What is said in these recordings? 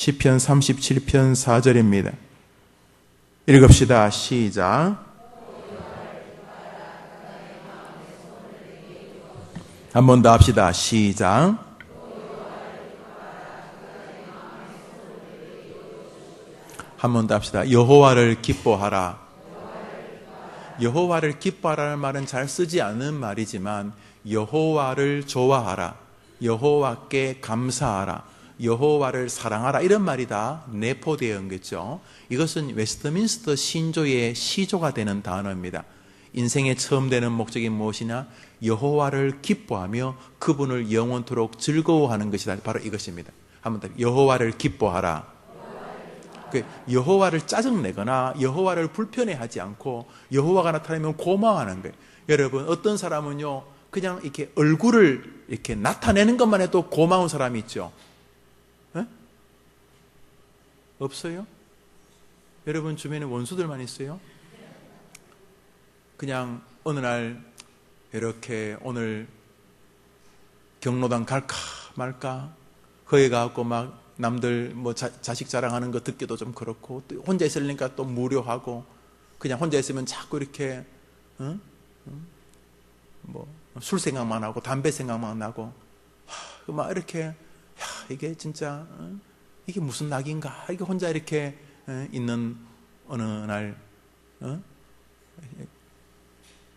시편 37편 4절입니다. 읽읍시다. 시작. 한 번 더 합시다. 시작. 한 번 더 합시다. 여호와를 기뻐하라. 여호와를 기뻐하라는 말은 잘 쓰지 않는 말이지만 여호와를 좋아하라, 여호와께 감사하라, 여호와를 사랑하라, 이런 말이 다 내포되어 있는 거죠. 이것은 웨스트민스터 신조의 시조가 되는 단어입니다. 인생의 처음 되는 목적이 무엇이냐? 여호와를 기뻐하며 그분을 영원토록 즐거워하는 것이다. 바로 이것입니다. 한번 더. 여호와를 기뻐하라. 여호와를 짜증내거나 여호와를 불편해하지 않고 여호와가 나타나면 고마워하는 거예요. 여러분, 어떤 사람은요 그냥 이렇게 얼굴을 이렇게 나타내는 것만 해도 고마운 사람이 있죠. 에? 없어요? 여러분 주변에 원수들만 있어요? 그냥 어느 날 이렇게 오늘 경로당 갈까 말까 거기 가고 막 남들 뭐 자식 자랑하는 거 듣기도 좀 그렇고, 또 혼자 있으니까 또 무료하고, 그냥 혼자 있으면 자꾸 이렇게 뭐 술 생각만 하고 담배 생각만 나고, 막 이렇게 이게 진짜 이게 무슨 낙인가? 이게 혼자 이렇게 있는 어느 날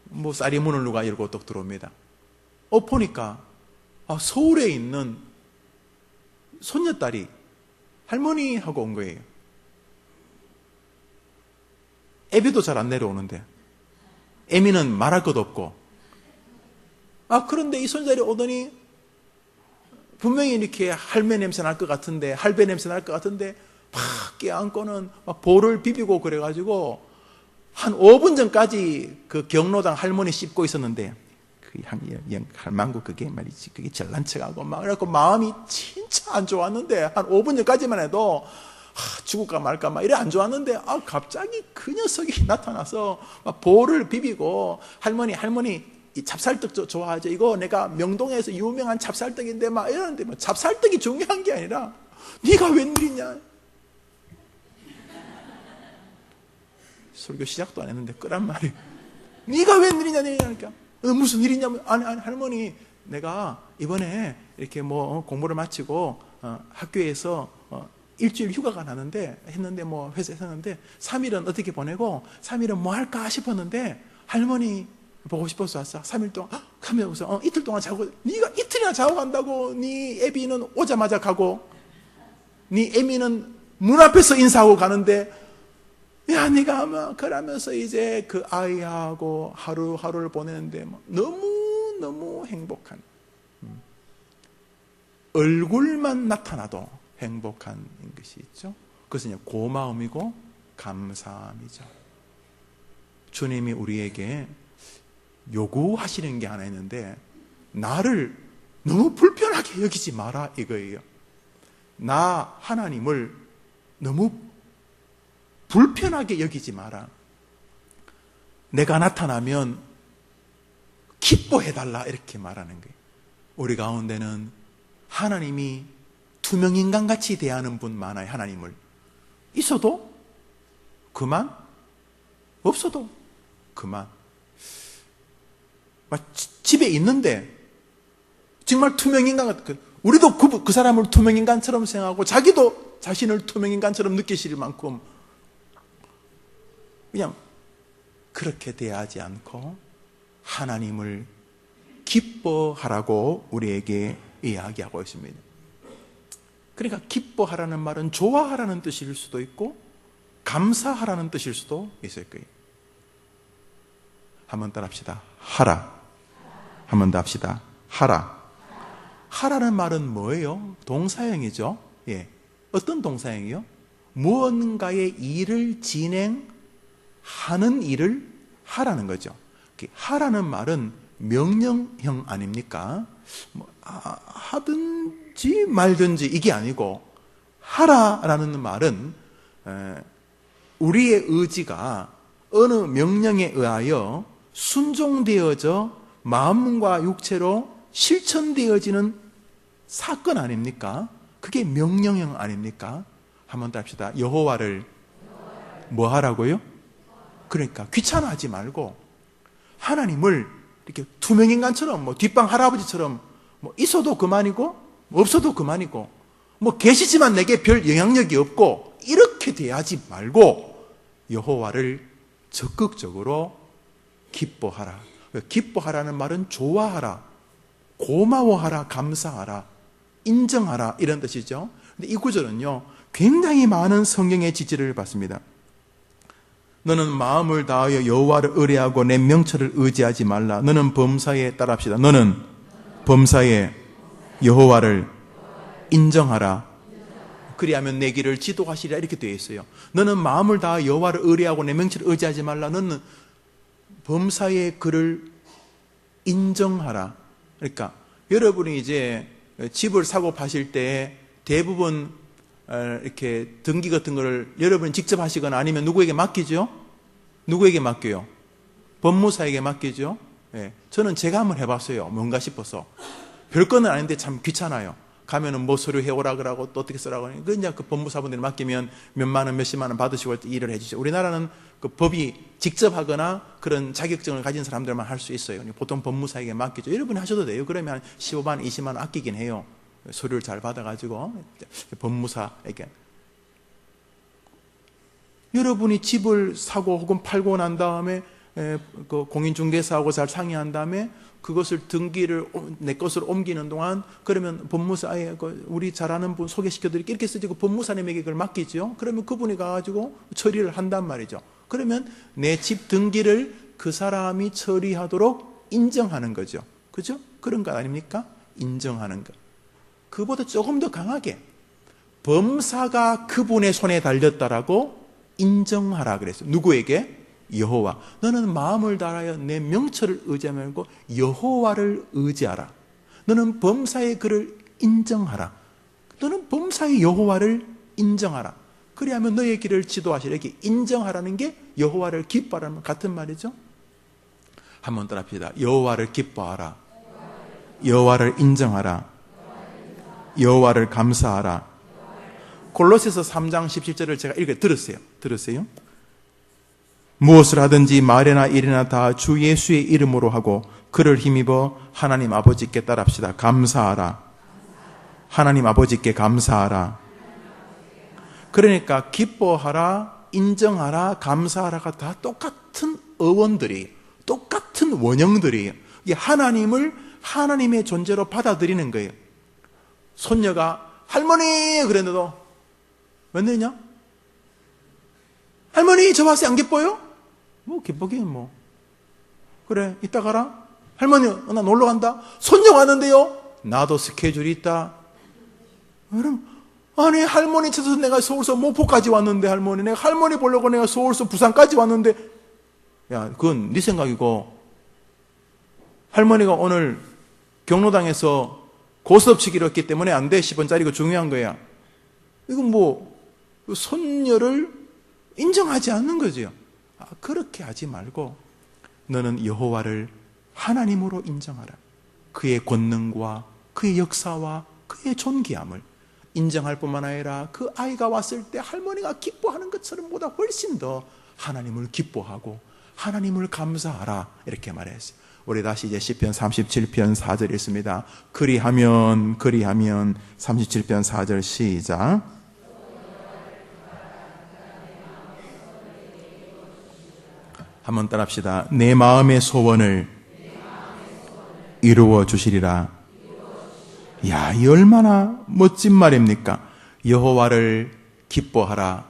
뭐 쌀이 문을 누가 열고 또 들어옵니다. 보니까 서울에 있는 손녀딸이 할머니하고 온 거예요. 애비도 잘 안 내려오는데, 애미는 말할 것도 없고. 그런데 이 손녀딸이 오더니 분명히 이렇게 할매 냄새 날 것 같은데, 할배 냄새 날 것 같은데 막 깨안고는 막 볼을 비비고 그래가지고 한 5분 전까지 그 경로당 할머니 씹고 있었는데, 그 할망구 그게 말이지, 그게 잘난 척하고 막 그래갖고 마음이 진짜 안 좋았는데, 한 5분 전까지만 해도 죽을까 말까 막 이래 안 좋았는데, 갑자기 그 녀석이 나타나서 막 볼을 비비고, 할머니 이 찹쌀떡 좋아하죠? 이거 내가 명동에서 유명한 찹쌀떡인데 막 이러는데, 뭐 찹쌀떡이 중요한 게 아니라 네가 웬일이냐. 설교 시작도 안 했는데 끄란 말이, 네가 웬일이냐 그러니까 무슨 일이냐면, 아니 할머니, 내가 이번에 이렇게 뭐 공부를 마치고 학교에서 일주일 휴가가 나는데 했는데, 뭐 회사에서 했는데 3일은 어떻게 보내고 3일은 뭐 할까 싶었는데 할머니 보고 싶어서 왔어. 3일 동안 하면서 이틀 동안 자고. 네가 이틀이나 자고 간다고? 네 애비는 오자마자 가고 네 애미는 문 앞에서 인사하고 가는데, 야, 네가 아마 그러면서 이제 그 아이하고 하루하루를 보내는데 너무 행복한, 얼굴만 나타나도 행복한 것이 있죠. 그것은 고마움이고 감사함이죠. 주님이 우리에게 요구하시는 게 하나 있는데, 나를 너무 불편하게 여기지 마라 이거예요. 나 하나님을 너무 불편하게 여기지 마라. 내가 나타나면 기뻐해달라, 이렇게 말하는 거예요. 우리 가운데는 하나님이 투명인간같이 대하는 분 많아요. 하나님을 있어도 그만, 없어도 그만. 집에 있는데 정말 투명인간 같은, 우리도 그 사람을 투명인간처럼 생각하고 자기도 자신을 투명인간처럼 느끼실 만큼 그냥 그렇게 대하지 않고 하나님을 기뻐하라고 우리에게 이야기하고 있습니다. 그러니까 기뻐하라는 말은 좋아하라는 뜻일 수도 있고 감사하라는 뜻일 수도 있을 거예요. 한번 따라합시다. 하라. 한번 더 합시다. 하라. 하라는 말은 뭐예요? 동사형이죠. 예. 어떤 동사형이요? 무언가의 일을 진행하는 일을 하라는 거죠. 하라는 말은 명령형 아닙니까? 하든지 말든지 이게 아니고, 하라라는 말은 우리의 의지가 어느 명령에 의하여 순종되어져 마음과 육체로 실천되어지는 사건 아닙니까? 그게 명령형 아닙니까? 한번 더 합시다. 여호와를 뭐 하라고요? 그러니까 귀찮아하지 말고 하나님을 이렇게 투명인간처럼 뭐 뒷방 할아버지처럼 뭐 있어도 그만이고 없어도 그만이고 뭐 계시지만 내게 별 영향력이 없고 이렇게 대하지 말고 여호와를 적극적으로 기뻐하라. 기뻐하라는 말은 좋아하라, 고마워하라, 감사하라, 인정하라 이런 뜻이죠. 근데 이 구절은요 굉장히 많은 성경의 지지를 받습니다. 너는 마음을 다하여 여호와를 의뢰하고 내 명철을 의지하지 말라. 너는 범사에 따라합시다. 너는 범사에 여호와를 인정하라. 그리하면 내 길을 지도하시리라 이렇게 되어 있어요. 너는 마음을 다하여 여호와를 의뢰하고 내 명철을 의지하지 말라. 너는 범사의 그를 인정하라. 그러니까 여러분이 이제 집을 사고 파실 때 대부분 이렇게 등기 같은 거를 여러분이 직접 하시거나 아니면 누구에게 맡기죠? 누구에게 맡겨요? 법무사에게 맡기죠? 예. 저는 제가 한번 해봤어요. 뭔가 싶어서. 별거는 아닌데 참 귀찮아요. 가면은 뭐 서류 해오라 그러고 또 어떻게 쓰라고 하니 그냥 그 법무사분들이 맡기면 몇만 원, 몇십만 원 받으시고 일을 해주죠. 우리나라는 그 법이 직접 하거나 그런 자격증을 가진 사람들만 할 수 있어요. 보통 법무사에게 맡기죠. 여러분이 하셔도 돼요. 그러면 15만, 20만 원 아끼긴 해요. 서류를 잘 받아가지고 법무사에게. 여러분이 집을 사고 혹은 팔고 난 다음에 그 공인중개사하고 잘 상의한 다음에 그것을 등기를 내 것으로 옮기는 동안 그러면 법무사에 우리 잘 아는 분 소개시켜드릴게 이렇게 쓰지 법무사님에게 그걸 맡기죠. 그러면 그분이 가가지고 처리를 한단 말이죠. 그러면 내 집 등기를 그 사람이 처리하도록 인정하는 거죠. 그죠? 그런 거 아닙니까? 인정하는 거. 그보다 조금 더 강하게 범사가 그분의 손에 달렸다라고 인정하라 그랬어요. 누구에게? 여호와. 너는 마음을 다하여 내 명철을 의지하지 말고 여호와를 의지하라. 너는 범사의 그를 인정하라. 너는 범사의 여호와를 인정하라. 그리하면 너의 길을 지도하시라. 이렇게 인정하라는 게 여호와를 기뻐하라는 같은 말이죠. 한번 따라합시다. 여호와를 기뻐하라. 여호와를 인정하라. 여호와를 감사하라. 골로새서 3장 17절을 제가 들었어요. 들었어요? 무엇을 하든지 말이나 일이나 다 주 예수의 이름으로 하고 그를 힘입어 하나님 아버지께 따라합시다. 감사하라. 하나님 아버지께 감사하라. 그러니까 기뻐하라, 인정하라, 감사하라가 다 똑같은 어원들이에요. 똑같은 원형들이에요. 이게 하나님을 하나님의 존재로 받아들이는 거예요. 손녀가 할머니 그랬는데도 웬일이냐? 할머니 저 봤어요. 안 기뻐요? 뭐 기쁘긴 뭐. 그래 이따 가라. 할머니 나 놀러 간다. 손녀 왔는데요. 나도 스케줄이 있다. 그럼 아니 할머니 찾아서 내가 서울서 목포까지 왔는데 할머니 내가 할머니 보려고 내가 서울서 부산까지 왔는데 야 그건 네 생각이고 할머니가 오늘 경로당에서 고스톱치기로 했기 때문에 안 돼. 10원짜리가 중요한 거야. 이건 뭐 손녀를 인정하지 않는 거죠. 그렇게 하지 말고 너는 여호와를 하나님으로 인정하라. 그의 권능과 그의 역사와 그의 존귀함을 인정할 뿐만 아니라 그 아이가 왔을 때 할머니가 기뻐하는 것처럼 보다 훨씬 더 하나님을 기뻐하고 하나님을 감사하라 이렇게 말했어요. 우리 다시 이제 시편 37편 4절 읽습니다. 그리하면 37편 4절 시작. 한번 따라합시다. 내 마음의 소원을 이루어 주시리라. 야, 이 얼마나 멋진 말입니까? 여호와를 기뻐하라.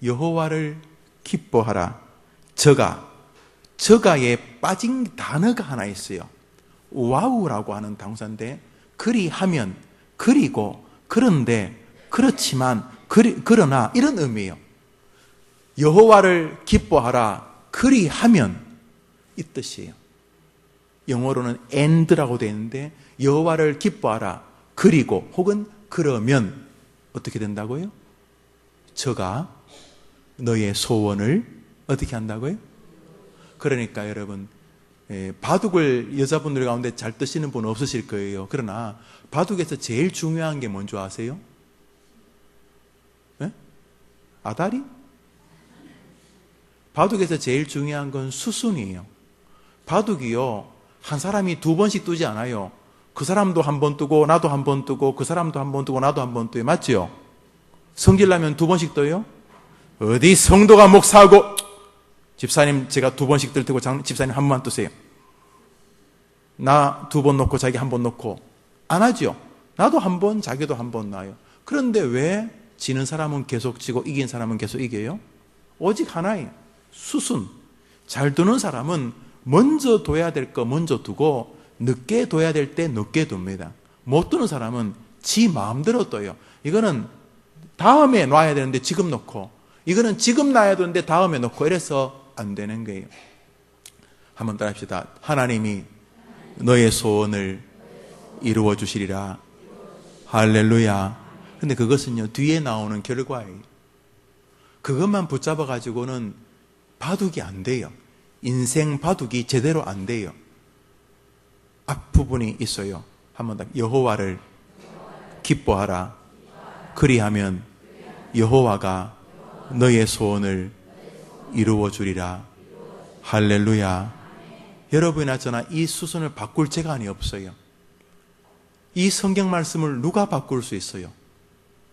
여호와를 기뻐하라. 저가에 빠진 단어가 하나 있어요. 와우라고 하는 단어인데 그리하면, 그리고, 그런데, 그렇지만, 그러나 이런 의미예요. 여호와를 기뻐하라. 그리하면 이 뜻이에요. 영어로는 and라고 되어 있는데 여호와를 기뻐하라. 그리고 혹은 그러면 어떻게 된다고요? 저가 너의 소원을 어떻게 한다고요? 그러니까 여러분 바둑을 여자분들 가운데 잘 뜨시는 분은 없으실 거예요. 그러나 바둑에서 제일 중요한 게 뭔지 아세요? 예? 아다리? 바둑에서 제일 중요한 건 수순이에요. 바둑이요, 한 사람이 두 번씩 두지 않아요. 그 사람도 한 번 뜨고 나도 한 번 뜨고 그 사람도 한 번 뜨고 나도 한 번 뜨요. 맞죠? 성질나면 두 번씩 떠요? 어디 성도가 목사하고 집사님 제가 두 번씩 뜰 테고 집사님 한 번만 뜨세요. 나 두 번 놓고 자기 한 번 놓고 안 하죠. 나도 한 번 자기도 한 번 놔요. 그런데 왜 지는 사람은 계속 지고 이긴 사람은 계속 이겨요? 오직 하나예요. 수순. 잘 두는 사람은 먼저 둬야 될 거 먼저 두고 늦게 둬야 될 때 늦게 둡니다. 못 두는 사람은 지 마음대로 떠요. 이거는 다음에 놔야 되는데 지금 놓고, 이거는 지금 놔야 되는데 다음에 놓고, 이래서 안 되는 거예요. 한번 따라 합시다. 하나님이 너의 소원을 이루어 주시리라. 할렐루야. 근데 그것은요, 뒤에 나오는 결과예요. 그것만 붙잡아 가지고는 바둑이 안 돼요. 인생 바둑이 제대로 안 돼요. 앞부분이 있어요. 한번 더. 여호와를 기뻐하라. 그리하면 여호와가 너의 소원을 이루어 주리라. 할렐루야. 여러분이나 저나 이 수순을 바꿀 재간이 없어요. 이 성경 말씀을 누가 바꿀 수 있어요?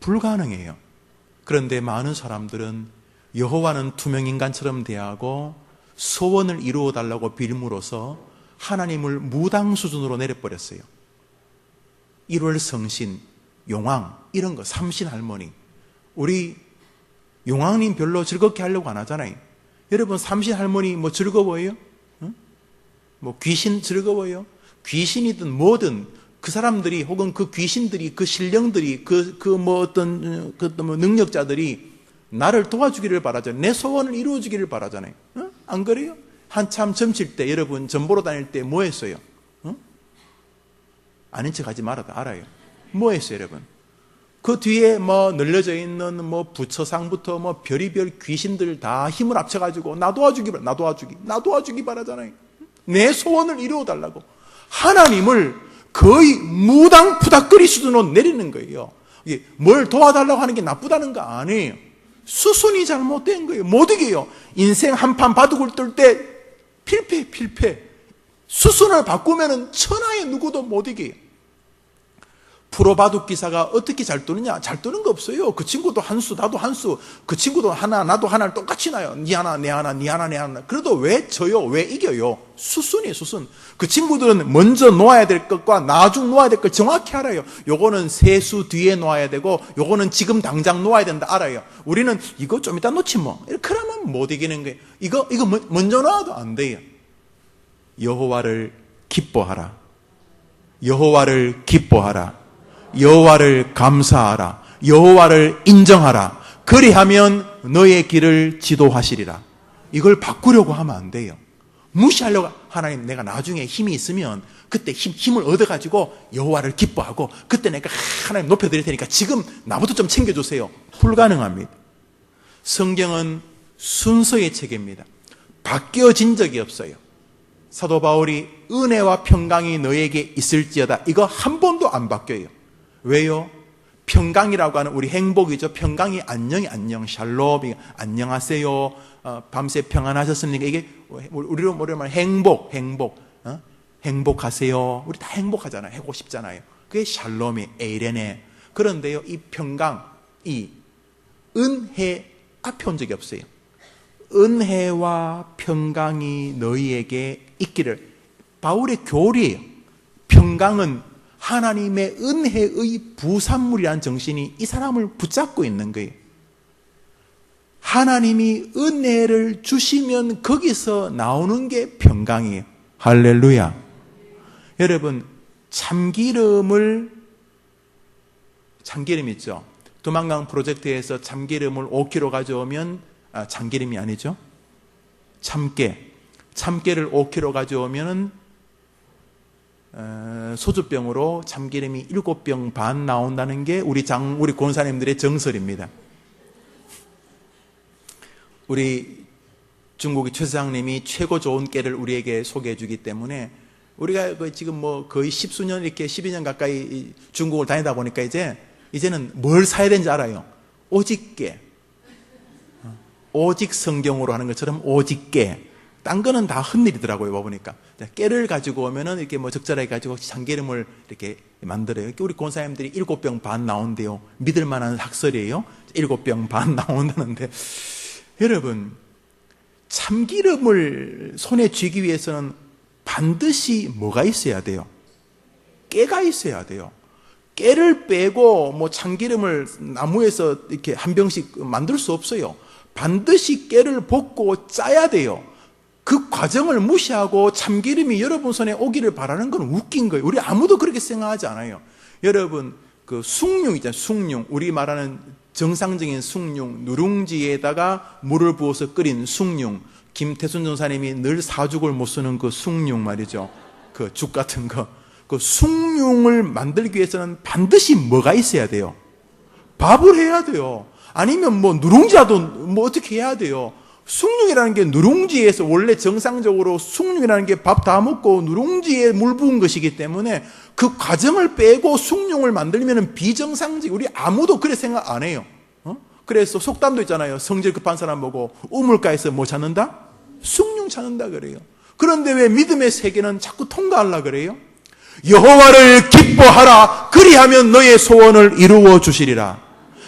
불가능해요. 그런데 많은 사람들은 여호와는 투명인간처럼 대하고 소원을 이루어 달라고 빌므로써 하나님을 무당 수준으로 내려버렸어요. 1월 성신, 용왕 이런 거, 삼신 할머니, 우리 용왕님 별로 즐겁게 하려고 안 하잖아요. 여러분 삼신 할머니 뭐 즐거워요? 응? 뭐 귀신 즐거워요? 귀신이든 뭐든 그 사람들이 혹은 그 귀신들이 그 신령들이 뭐 어떤 뭐 능력자들이 나를 도와주기를 바라잖아요. 내 소원을 이루어주기를 바라잖아요. 응? 안 그래요? 한참 점칠 때 여러분 점 보러 다닐 때 뭐 했어요? 응? 아닌 척 하지 말아도 알아요. 뭐 했어요, 여러분? 그 뒤에 뭐 늘려져 있는 뭐 부처상부터 뭐 별의별 귀신들 다 힘을 합쳐가지고 나 도와주기 바라잖아요. 내 소원을 이루어달라고. 하나님을 거의 무당푸닥거리 수준으로 내리는 거예요. 이게 뭘 도와달라고 하는 게 나쁘다는 거 아니에요. 수순이 잘못된 거예요. 못 이겨요. 인생 한판 바둑을 뜰 때 필패. 수순을 바꾸면은 천하의 누구도 못 이겨요. 프로 바둑 기사가 어떻게 잘 뜨느냐? 잘 뜨는 거 없어요. 그 친구도 한 수, 나도 한 수. 그 친구도 하나, 나도 하나를 똑같이 나요. 니 하나, 내 하나, 니 하나, 내 하나. 그래도 왜 져요? 왜 이겨요? 수순이에요, 수순. 그 친구들은 먼저 놓아야 될 것과 나중 놓아야 될 걸 정확히 알아요. 요거는 세수 뒤에 놓아야 되고, 요거는 지금 당장 놓아야 된다 알아요. 우리는 이거 좀 이따 놓지 뭐. 그러면 못 이기는 거예요. 이거 먼저 놔도 안 돼요. 여호와를 기뻐하라. 여호와를 기뻐하라. 여호와를 감사하라. 여호와를 인정하라. 그리하면 너의 길을 지도하시리라. 이걸 바꾸려고 하면 안 돼요. 무시하려고. 하나님, 내가 나중에 힘이 있으면 그때 힘을 얻어가지고 여호와를 기뻐하고 그때 내가 하나님 높여드릴 테니까 지금 나부터 좀 챙겨주세요. 불가능합니다. 성경은 순서의 책입니다. 바뀌어진 적이 없어요. 사도 바울이 은혜와 평강이 너에게 있을지어다, 이거 한 번도 안 바뀌어요. 왜요? 평강이라고 하는 우리 행복이죠. 평강이 안녕, 샬롬이 안녕하세요. 밤새 평안하셨습니까? 이게 우리로 말하면 행복. 행복하세요. 우리 다 행복하잖아요. 하고 싶잖아요. 그게 샬롬이 에이레네. 그런데요, 이 평강, 이 은혜 앞에 온 적이 없어요. 은혜와 평강이 너희에게 있기를. 바울의 교리예요. 평강은 하나님의 은혜의 부산물이라는 정신이 이 사람을 붙잡고 있는 거예요. 하나님이 은혜를 주시면 거기서 나오는 게 평강이에요. 할렐루야. 여러분, 참기름 있죠. 두만강 프로젝트에서 참기름을 5kg 가져오면, 참기름이 아니죠. 참깨를 5kg 가져오면 소주병으로 참기름이 7병 반 나온다는 게 우리 권사님들의 정설입니다. 우리 중국의 최 사장님이 최고 좋은 깨를 우리에게 소개해 주기 때문에 우리가 지금 뭐 거의 10수년 이렇게 12년 가까이 중국을 다니다 보니까 이제는 뭘 사야 되는지 알아요. 오직 깨. 오직 성경으로 하는 것처럼 오직 깨. 딴 거는 다 헛일이더라고요, 보니까. 깨를 가지고 오면은 이렇게 뭐 적절하게 가지고 참기름을 이렇게 만들어요. 우리 권사님들이 7병 반 나온대요. 믿을 만한 학설이에요. 7병 반 나온다는데. 여러분, 참기름을 손에 쥐기 위해서는 반드시 뭐가 있어야 돼요? 깨가 있어야 돼요. 깨를 빼고 뭐 참기름을 나무에서 이렇게 한 병씩 만들 수 없어요. 반드시 깨를 볶고 짜야 돼요. 그 과정을 무시하고 참기름이 여러분 손에 오기를 바라는 건 웃긴 거예요. 우리 아무도 그렇게 생각하지 않아요. 여러분, 그 숭늉 있잖아요. 숭늉. 우리 말하는 정상적인 숭늉. 누룽지에다가 물을 부어서 끓인 숭늉. 김태순 전사님이 늘 사죽을 못 쓰는 그 숭늉 말이죠. 그 죽 같은 거. 그 숭늉을 만들기 위해서는 반드시 뭐가 있어야 돼요? 밥을 해야 돼요. 아니면 뭐 누룽지라도 뭐 어떻게 해야 돼요? 숭늉이라는 게 누룽지에서 원래 정상적으로 숭늉이라는 게 밥 다 먹고 누룽지에 물 부은 것이기 때문에 그 과정을 빼고 숭늉을 만들면 비정상적. 우리 아무도 그래 생각 안 해요. 그래서 속담도 있잖아요. 성질 급한 사람 보고 우물가에서 뭐 찾는다? 숭늉 찾는다 그래요. 그런데 왜 믿음의 세계는 자꾸 통과하려 그래요? 여호와를 기뻐하라. 그리하면 너의 소원을 이루어 주시리라.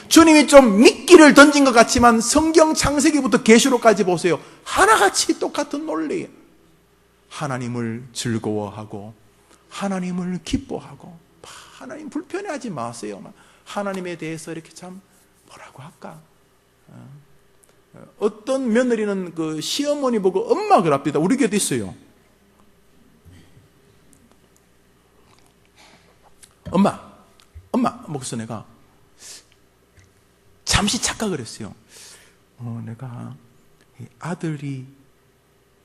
주님이 좀 미끼를 던진 것 같지만 성경 창세기부터 계시록까지 보세요. 하나같이 똑같은 논리예요. 하나님을 즐거워하고 하나님을 기뻐하고 하나님 불편해하지 마세요. 하나님에 대해서 이렇게 참 뭐라고 할까? 어떤 며느리는 그 시어머니 보고 엄마 그럽니다. 우리 교회도 있어요. 엄마 먹어서 내가 잠시 착각을 했어요. 내가 아들이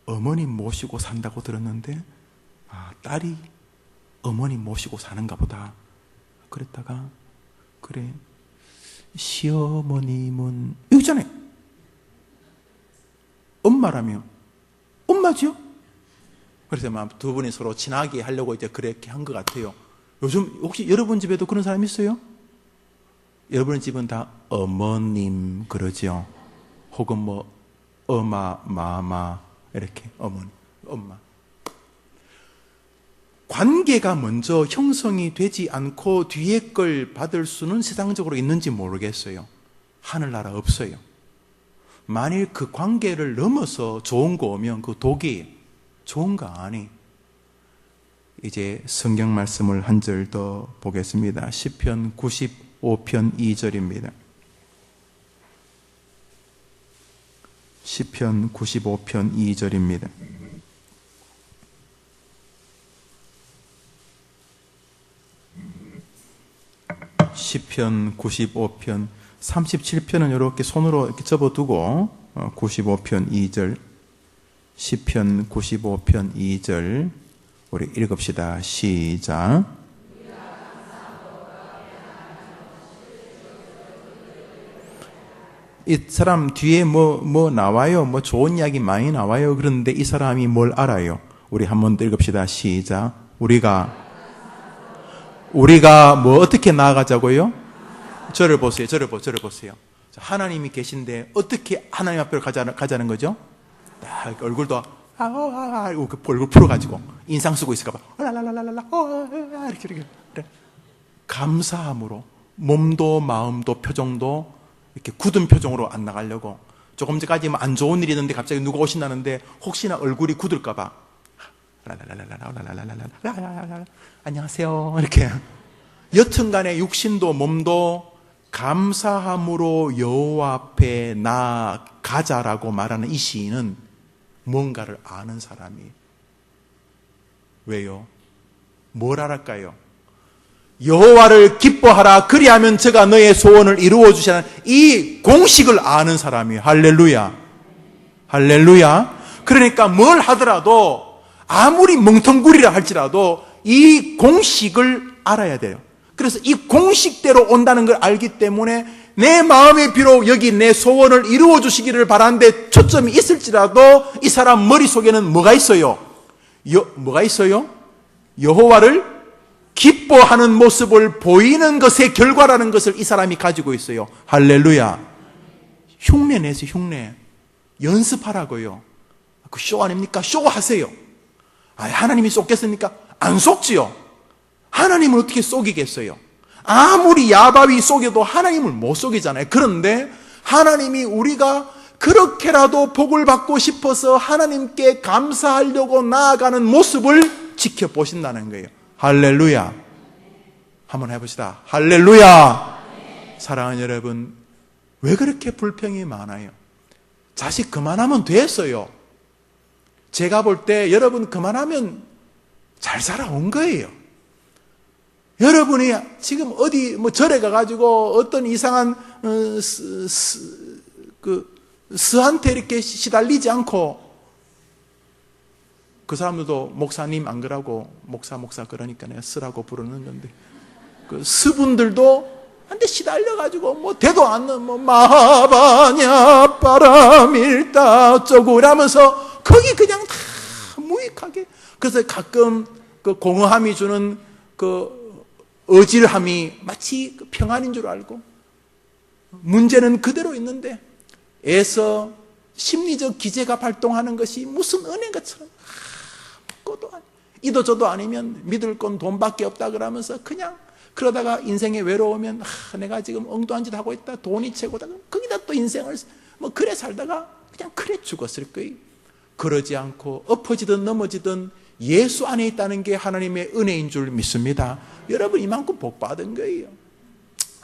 어머니 모시고 산다고 들었는데 딸이 어머니 모시고 사는가 보다. 그랬다가 그래 시어머님은 여기 있잖아요. 엄마라며 엄마지요? 그래서 막 두 분이 서로 친하게 하려고 이제 그렇게 한 것 같아요. 요즘 혹시 여러분 집에도 그런 사람 있어요? 여러분 집은 다 어머님 그러죠. 혹은 뭐 엄마, 마마 이렇게 어머니, 엄마. 관계가 먼저 형성이 되지 않고 뒤에 걸 받을 수는 세상적으로 있는지 모르겠어요. 하늘나라 없어요. 만일 그 관계를 넘어서 좋은 거 오면 그 독이 좋은 거 아니. 이제 성경 말씀을 한 절 더 보겠습니다. 시편 95편 2절입니다. 시편 95편 2절입니다. 시편 95편 37편은 이렇게 손으로 이렇게 접어두고 95편 2절 시편 95편 2절 우리 읽읍시다. 시작. 이 사람 뒤에 뭐 나와요. 뭐 좋은 이야기 많이 나와요. 그런데 이 사람이 뭘 알아요? 우리 한 번 더 읽읍시다. 시작. 우리가 뭐 어떻게 나아가자고요? 저를 보세요. 하나님이 계신데 어떻게 하나님 앞으로 가자는 거죠? 딱 얼굴도 얼굴 풀어가지고 인상 쓰고 있을까봐 이렇게 감사함으로 몸도 마음도 표정도 이렇게 굳은 표정으로 안 나가려고. 조금 전까지 안 좋은 일이 있는데 갑자기 누가 오신다는데 혹시나 얼굴이 굳을까봐 안녕하세요 이렇게. 여튼간에 육신도 몸도 감사함으로 여호와 앞에 나가자라고 말하는 이 시인은 뭔가를 아는 사람이에요. 왜요? 뭘 알았까요? 여호와를 기뻐하라. 그리하면 저가 너의 소원을 이루어 주시는 이 공식을 아는 사람이에요. 할렐루야. 할렐루야. 그러니까 뭘 하더라도 아무리 멍텅구리라 할지라도 이 공식을 알아야 돼요. 그래서 이 공식대로 온다는 걸 알기 때문에 내 마음에 비록 여기 내 소원을 이루어 주시기를 바라는데 초점이 있을지라도 이 사람 머릿속에는 뭐가 있어요? 뭐가 있어요? 여호와를 기뻐하는 모습을 보이는 것의 결과라는 것을 이 사람이 가지고 있어요. 할렐루야. 흉내 내세요. 흉내. 연습하라고요. 그 쇼 아닙니까? 쇼 하세요. 하나님이 속겠습니까? 안 속지요. 하나님을 어떻게 속이겠어요? 아무리 야바위 속여도 하나님을 못 속이잖아요. 그런데 하나님이 우리가 그렇게라도 복을 받고 싶어서 하나님께 감사하려고 나아가는 모습을 지켜보신다는 거예요. 할렐루야. 한번 해봅시다. 할렐루야. 사랑하는 여러분, 왜 그렇게 불평이 많아요? 자식 그만하면 됐어요. 제가 볼 때 여러분 그만하면 잘 살아온 거예요. 여러분이 지금 어디 절에 가가지고 어떤 이상한 스한테 이렇게 시달리지 않고, 그 사람들도 목사님 안 그러고 목사 그러니까 내가 스라고 부르는 건데, 그 스분들도 한데 시달려가지고 대도 않는 마하바냐 바람일다 어쩌고 이러면서 거기 그냥 다 무익하게. 그래서 가끔 그 공허함이 주는 그 어질함이 마치 평안인 줄 알고, 문제는 그대로 있는데 애써 심리적 기제가 발동하는 것이 무슨 은행 것처럼 아무것도 아니, 이도 저도 아니면 믿을 건 돈밖에 없다 그러면서 그냥 그러다가 인생에 외로우면 내가 지금 엉뚱한 짓 하고 있다, 돈이 최고다, 거기다 또 인생을 그래 살다가 그냥 그래 죽었을 거예요. 그러지 않고 엎어지든 넘어지든 예수 안에 있다는 게 하나님의 은혜인 줄 믿습니다. 여러분 이만큼 복 받은 거예요.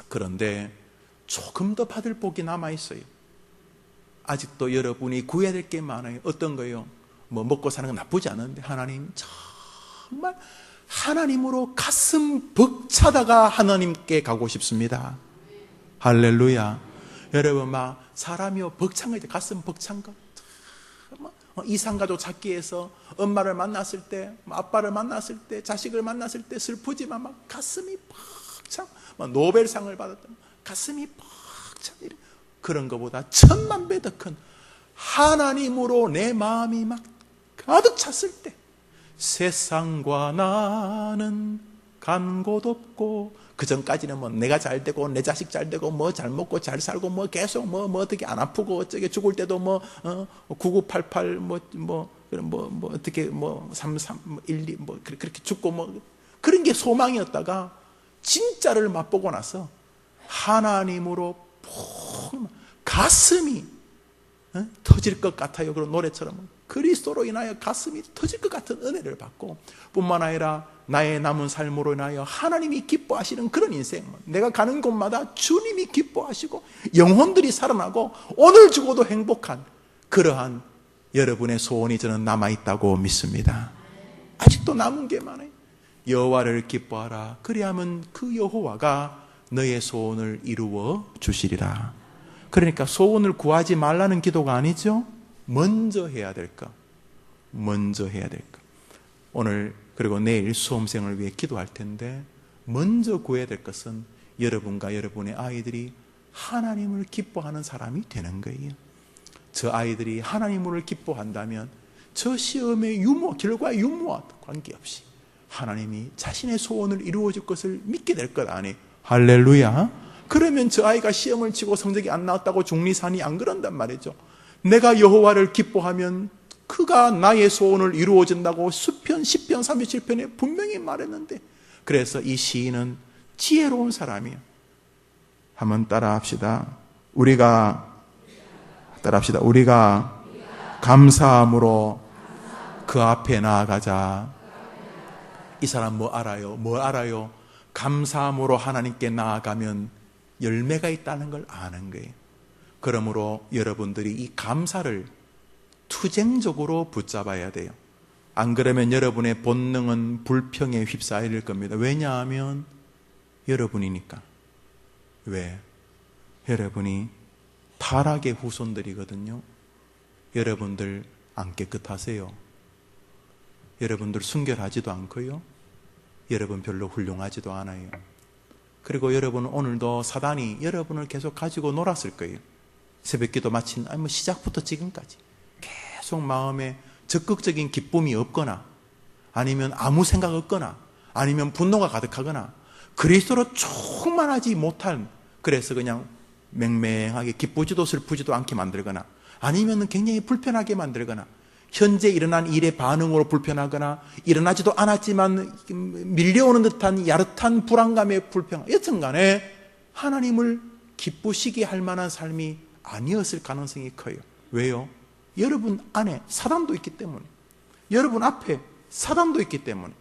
그런데 조금 더 받을 복이 남아있어요. 아직도 여러분이 구해야 될 게 많아요. 어떤 거요? 먹고 사는 건 나쁘지 않은데 하나님, 정말 하나님으로 가슴 벅차다가 하나님께 가고 싶습니다. 할렐루야. 여러분 막 사람이요 벅찬 거 있죠. 가슴 벅찬 거. 이상가족 찾기 위해서 엄마를 만났을 때, 아빠를 만났을 때, 자식을 만났을 때 슬프지만 막 가슴이 벅찬, 노벨상을 받았던 가슴이 벅찬, 그런 것보다 1000만 배 더 큰 하나님으로 내 마음이 막 가득 찼을 때, 세상과 나는 간 곳 없고, 그 전까지는 내가 잘 되고 내 자식 잘 되고 잘 먹고 잘 살고 계속 어떻게 안 아프고 어쩌게, 죽을 때도 9988 어떻게 3312 그렇게 죽고 그런 게 소망이었다가 진짜를 맛보고 나서 하나님으로 가슴이 터질 것 같아요. 그런 노래처럼 그리스도로 인하여 가슴이 터질 것 같은 은혜를 받고, 뿐만 아니라 나의 남은 삶으로 인하여 하나님이 기뻐하시는 그런 인생, 내가 가는 곳마다 주님이 기뻐하시고 영혼들이 살아나고 오늘 죽어도 행복한 그러한 여러분의 소원이 저는 남아있다고 믿습니다. 아직도 남은 게 많아요. 여호와를 기뻐하라. 그리하면 그 여호와가 너의 소원을 이루어 주시리라. 그러니까 소원을 구하지 말라는 기도가 아니죠. 먼저 해야 될 것. 먼저 해야 될 것. 오늘 그리고 내일 수험생을 위해 기도할 텐데, 먼저 구해야 될 것은 여러분과 여러분의 아이들이 하나님을 기뻐하는 사람이 되는 거예요. 저 아이들이 하나님을 기뻐한다면 저 시험의 결과의 유무와 관계없이 하나님이 자신의 소원을 이루어 줄 것을 믿게 될 것 아니에요. 할렐루야. 그러면 저 아이가 시험을 치고 성적이 안 나왔다고 중리산이 안 그런단 말이죠. 내가 여호와를 기뻐하면 그가 나의 소원을 이루어 준다고 시편 37편에 분명히 말했는데, 그래서 이 시인은 지혜로운 사람이에요. 한번 따라합시다. 우리가 감사함으로 그 앞에 나아가자. 이 사람 뭐 알아요? 감사함으로 하나님께 나아가면 열매가 있다는 걸 아는 거예요. 그러므로 여러분들이 이 감사를 투쟁적으로 붙잡아야 돼요. 안 그러면 여러분의 본능은 불평에 휩싸일 겁니다. 왜냐하면 여러분이니까. 왜? 여러분이 타락의 후손들이거든요. 여러분들 안 깨끗하세요. 여러분들 순결하지도 않고요. 여러분 별로 훌륭하지도 않아요. 그리고 여러분은 오늘도 사단이 여러분을 계속 가지고 놀았을 거예요. 새벽기도 마친 시작부터 지금까지 계속 마음에 적극적인 기쁨이 없거나, 아니면 아무 생각 없거나, 아니면 분노가 가득하거나 그리스도로 충만하지 못한, 그래서 그냥 맹맹하게 기쁘지도 슬프지도 않게 만들거나 아니면 굉장히 불편하게 만들거나 현재 일어난 일의 반응으로 불편하거나 일어나지도 않았지만 밀려오는 듯한 야릇한 불안감에 불평, 여튼 간에 하나님을 기쁘시게 할 만한 삶이 아니었을 가능성이 커요. 왜요? 여러분 안에 사단도 있기 때문에, 여러분 앞에 사단도 있기 때문에,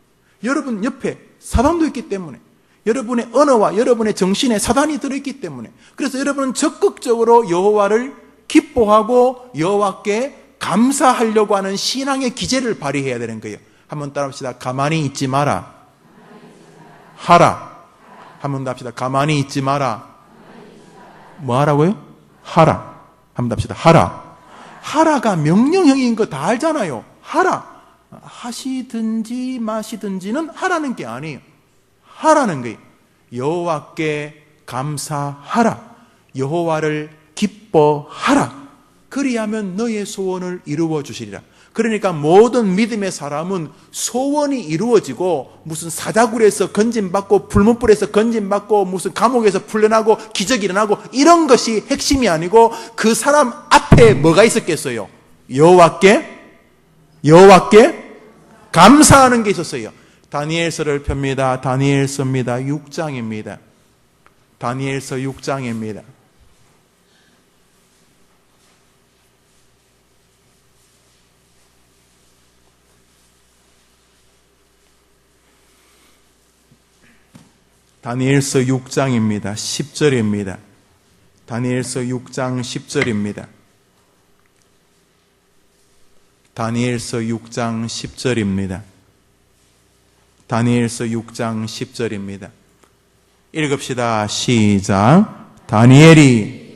여러분 옆에 사단도 있기 때문에, 여러분의 언어와 여러분의 정신에 사단이 들어있기 때문에, 그래서 여러분은 적극적으로 여호와를 기뻐하고 여호와께 감사하려고 하는 신앙의 기제를 발휘해야 되는 거예요. 한번 따라합시다. 가만히 있지 마라. 하라. 한번 더 합시다. 가만히 있지 마라. 뭐 하라고요? 하라. 한번 더 합시다. 하라. 하라가 명령형인 거 다 알잖아요. 하라. 하시든지 마시든지는 하라는 게 아니에요. 하라는 거예요. 여호와께 감사하라. 여호와를 기뻐하라. 그리하면 너의 소원을 이루어 주시리라. 그러니까 모든 믿음의 사람은 소원이 이루어지고 무슨 사자굴에서 건짐받고 불문불에서 건짐받고 무슨 감옥에서 풀려나고 기적이 일어나고 이런 것이 핵심이 아니고 그 사람 앞에 뭐가 있었겠어요? 여호와께 감사하는 게 있었어요. 다니엘서를 펴니다. 다니엘서입니다. 6장입니다. 다니엘서 6장입니다. 다니엘서 6장입니다. 10절입니다. 다니엘서 6장 10절입니다. 다니엘서 6장 10절입니다. 다니엘서 6장 10절입니다. 읽읍시다. 시작. 다니엘이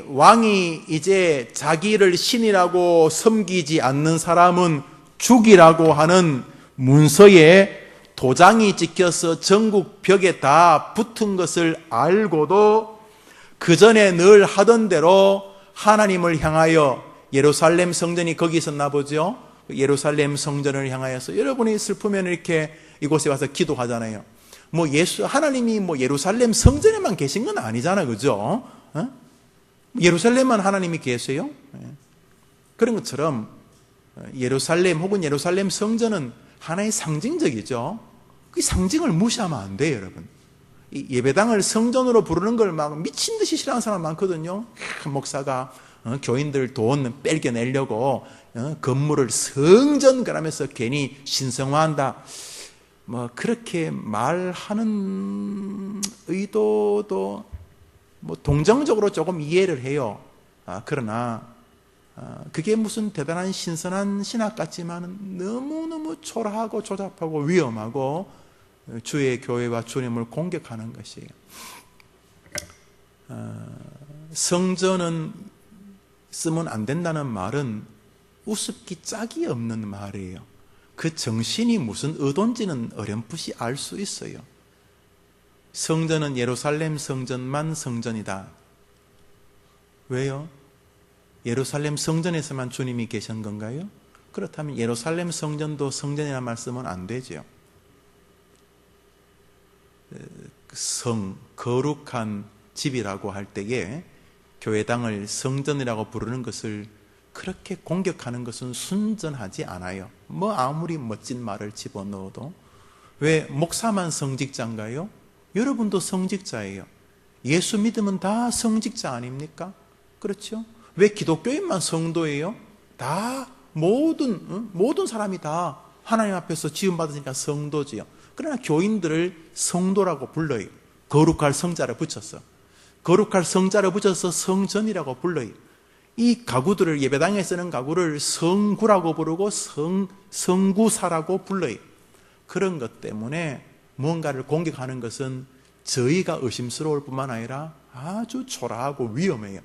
왕이 이제 자기를 신이라고 섬기지 않는 사람은 죽이라고 하는 문서에 도장이 찍혀서 전국 벽에 다 붙은 것을 알고도 그 전에 늘 하던 대로 하나님을 향하여, 예루살렘 성전이 거기 있었나 보죠. 예루살렘 성전을 향하여서, 여러분이 슬프면 이렇게 이곳에 와서 기도하잖아요. 하나님이 예루살렘 성전에만 계신 건 아니잖아, 그죠? 예루살렘만 하나님이 계세요? 그런 것처럼 예루살렘 혹은 예루살렘 성전은 하나의 상징적이죠. 그 상징을 무시하면 안 돼요, 여러분. 이 예배당을 성전으로 부르는 걸 막 미친 듯이 싫어하는 사람 많거든요. 목사가 교인들 돈 뺏겨내려고 건물을 성전 그러면서 괜히 신성화한다. 그렇게 말하는 의도도 동정적으로 조금 이해를 해요. 그러나 그게 무슨 대단한 신선한 신학 같지만 너무너무 초라하고 조잡하고 위험하고 주의 교회와 주님을 공격하는 것이에요. 성전은 쓰면 안 된다는 말은 우습기 짝이 없는 말이에요. 그 정신이 무슨 의도인지는 어렴풋이 알 수 있어요. 성전은 예루살렘 성전만 성전이다. 왜요? 예루살렘 성전에서만 주님이 계신 건가요? 그렇다면 예루살렘 성전도 성전이라는 말씀은 안 되죠. 거룩한 집이라고 할 때에 교회당을 성전이라고 부르는 것을 그렇게 공격하는 것은 순전하지 않아요. 아무리 멋진 말을 집어넣어도. 왜 목사만 성직자인가요? 여러분도 성직자예요. 예수 믿으면 다 성직자 아닙니까? 그렇죠? 왜 기독교인만 성도예요? 다 모든 사람이 다 하나님 앞에서 지음받으니까 성도지요. 그러나 교인들을 성도라고 불러요. 거룩할 성자를 붙여서. 거룩할 성자를 붙여서 성전이라고 불러요. 이 가구들을, 예배당에 쓰는 가구를 성구라고 부르고 성구사라고 불러요. 그런 것 때문에 뭔가를 공격하는 것은 저희가 의심스러울 뿐만 아니라 아주 초라하고 위험해요.